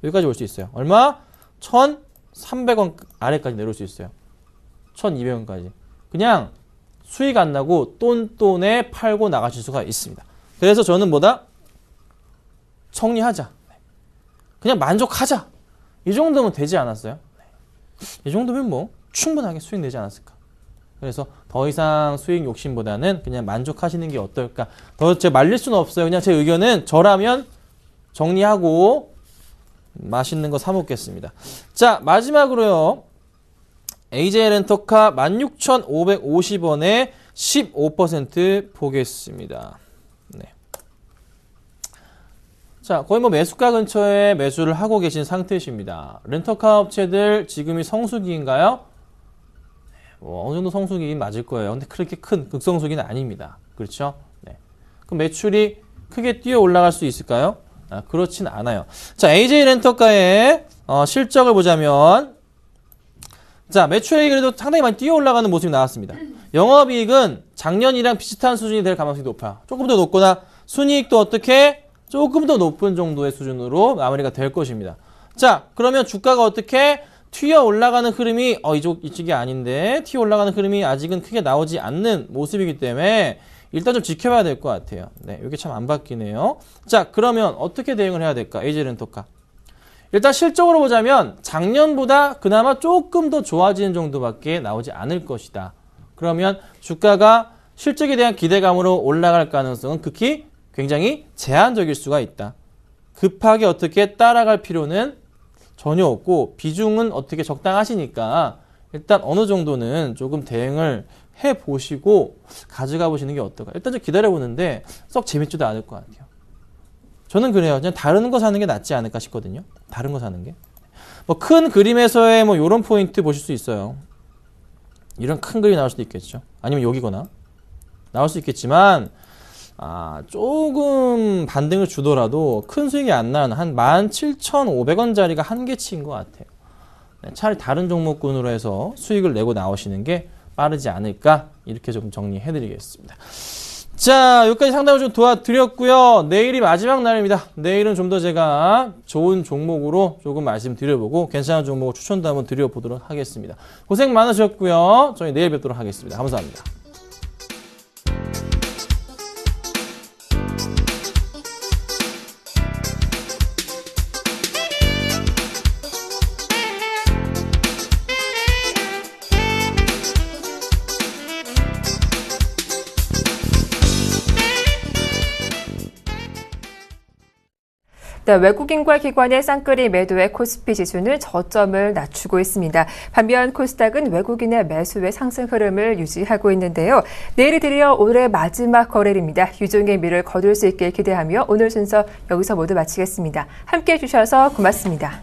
여기까지 올 수 있어요. 얼마? 1,300원 아래까지 내려올 수 있어요. 1,200원까지. 그냥 수익 안 나고 똔똔에 팔고 나가실 수가 있습니다. 그래서 저는 뭐다? 정리하자. 그냥 만족하자. 이 정도면 되지 않았어요? 이 정도면 뭐 충분하게 수익 내지 않았을까? 그래서 더 이상 수익 욕심보다는 그냥 만족하시는 게 어떨까? 더 제가 말릴 수는 없어요. 그냥 제 의견은 저라면 정리하고 맛있는 거 사 먹겠습니다. 자, 마지막으로요. AJ 렌터카 16,550원에 15% 보겠습니다. 네. 자, 거의 뭐 매수가 근처에 매수를 하고 계신 상태이십니다. 렌터카 업체들 지금이 성수기인가요? 어느 정도 성수기긴 맞을 거예요. 근데 그렇게 큰 극성수기는 아닙니다. 그렇죠? 네. 그럼 매출이 크게 뛰어 올라갈 수 있을까요? 그렇진 않아요. 자, AJ 렌터카의 실적을 보자면, 자, 매출이 그래도 상당히 많이 뛰어 올라가는 모습이 나왔습니다. 영업이익은 작년이랑 비슷한 수준이 될 가능성이 높아요. 조금 더 높거나 순이익도 어떻게 조금 더 높은 정도의 수준으로 마무리가 될 것입니다. 자, 그러면 주가가 어떻게 튀어 올라가는 흐름이 이쪽이 아닌데 튀어 올라가는 흐름이 아직은 크게 나오지 않는 모습이기 때문에 일단 좀 지켜봐야 될 것 같아요. 네, 이게 참 안 바뀌네요. 자, 그러면 어떻게 대응을 해야 될까? AJ 렌터카. 일단 실적으로 보자면 작년보다 그나마 조금 더 좋아지는 정도밖에 나오지 않을 것이다. 그러면 주가가 실적에 대한 기대감으로 올라갈 가능성은 극히 굉장히 제한적일 수가 있다. 급하게 어떻게 따라갈 필요는 전혀 없고 비중은 어떻게 적당하시니까 일단 어느 정도는 조금 대응을 해보시고 가져가 보시는 게 어떨까. 일단 좀 기다려보는데 썩 재밌지도 않을 것 같아요. 저는 그래요. 그냥 다른 거 사는 게 낫지 않을까 싶거든요. 다른 거 사는 게. 뭐 큰 그림에서의 뭐 이런 포인트 보실 수 있어요. 이런 큰 그림이 나올 수도 있겠죠. 아니면 여기거나 나올 수 있겠지만 조금 반등을 주더라도 큰 수익이 안 나는 한 17,500원짜리가 한계치인 것 같아요. 차라리 다른 종목군으로 해서 수익을 내고 나오시는 게 빠르지 않을까 이렇게 좀 정리해드리겠습니다. 자, 여기까지 상담을 좀 도와드렸고요. 내일이 마지막 날입니다. 내일은 좀 더 제가 좋은 종목으로 조금 말씀드려보고 괜찮은 종목을 추천도 한번 드려보도록 하겠습니다. 고생 많으셨고요. 저희 내일 뵙도록 하겠습니다. 감사합니다. 네, 외국인과 기관의 쌍끌이 매도에 코스피 지수는 저점을 낮추고 있습니다. 반면 코스닥은 외국인의 매수의 상승 흐름을 유지하고 있는데요. 내일이 드디어 올해 마지막 거래일입니다. 유종의 미를 거둘 수 있길 기대하며 오늘 순서 여기서 모두 마치겠습니다. 함께해 주셔서 고맙습니다.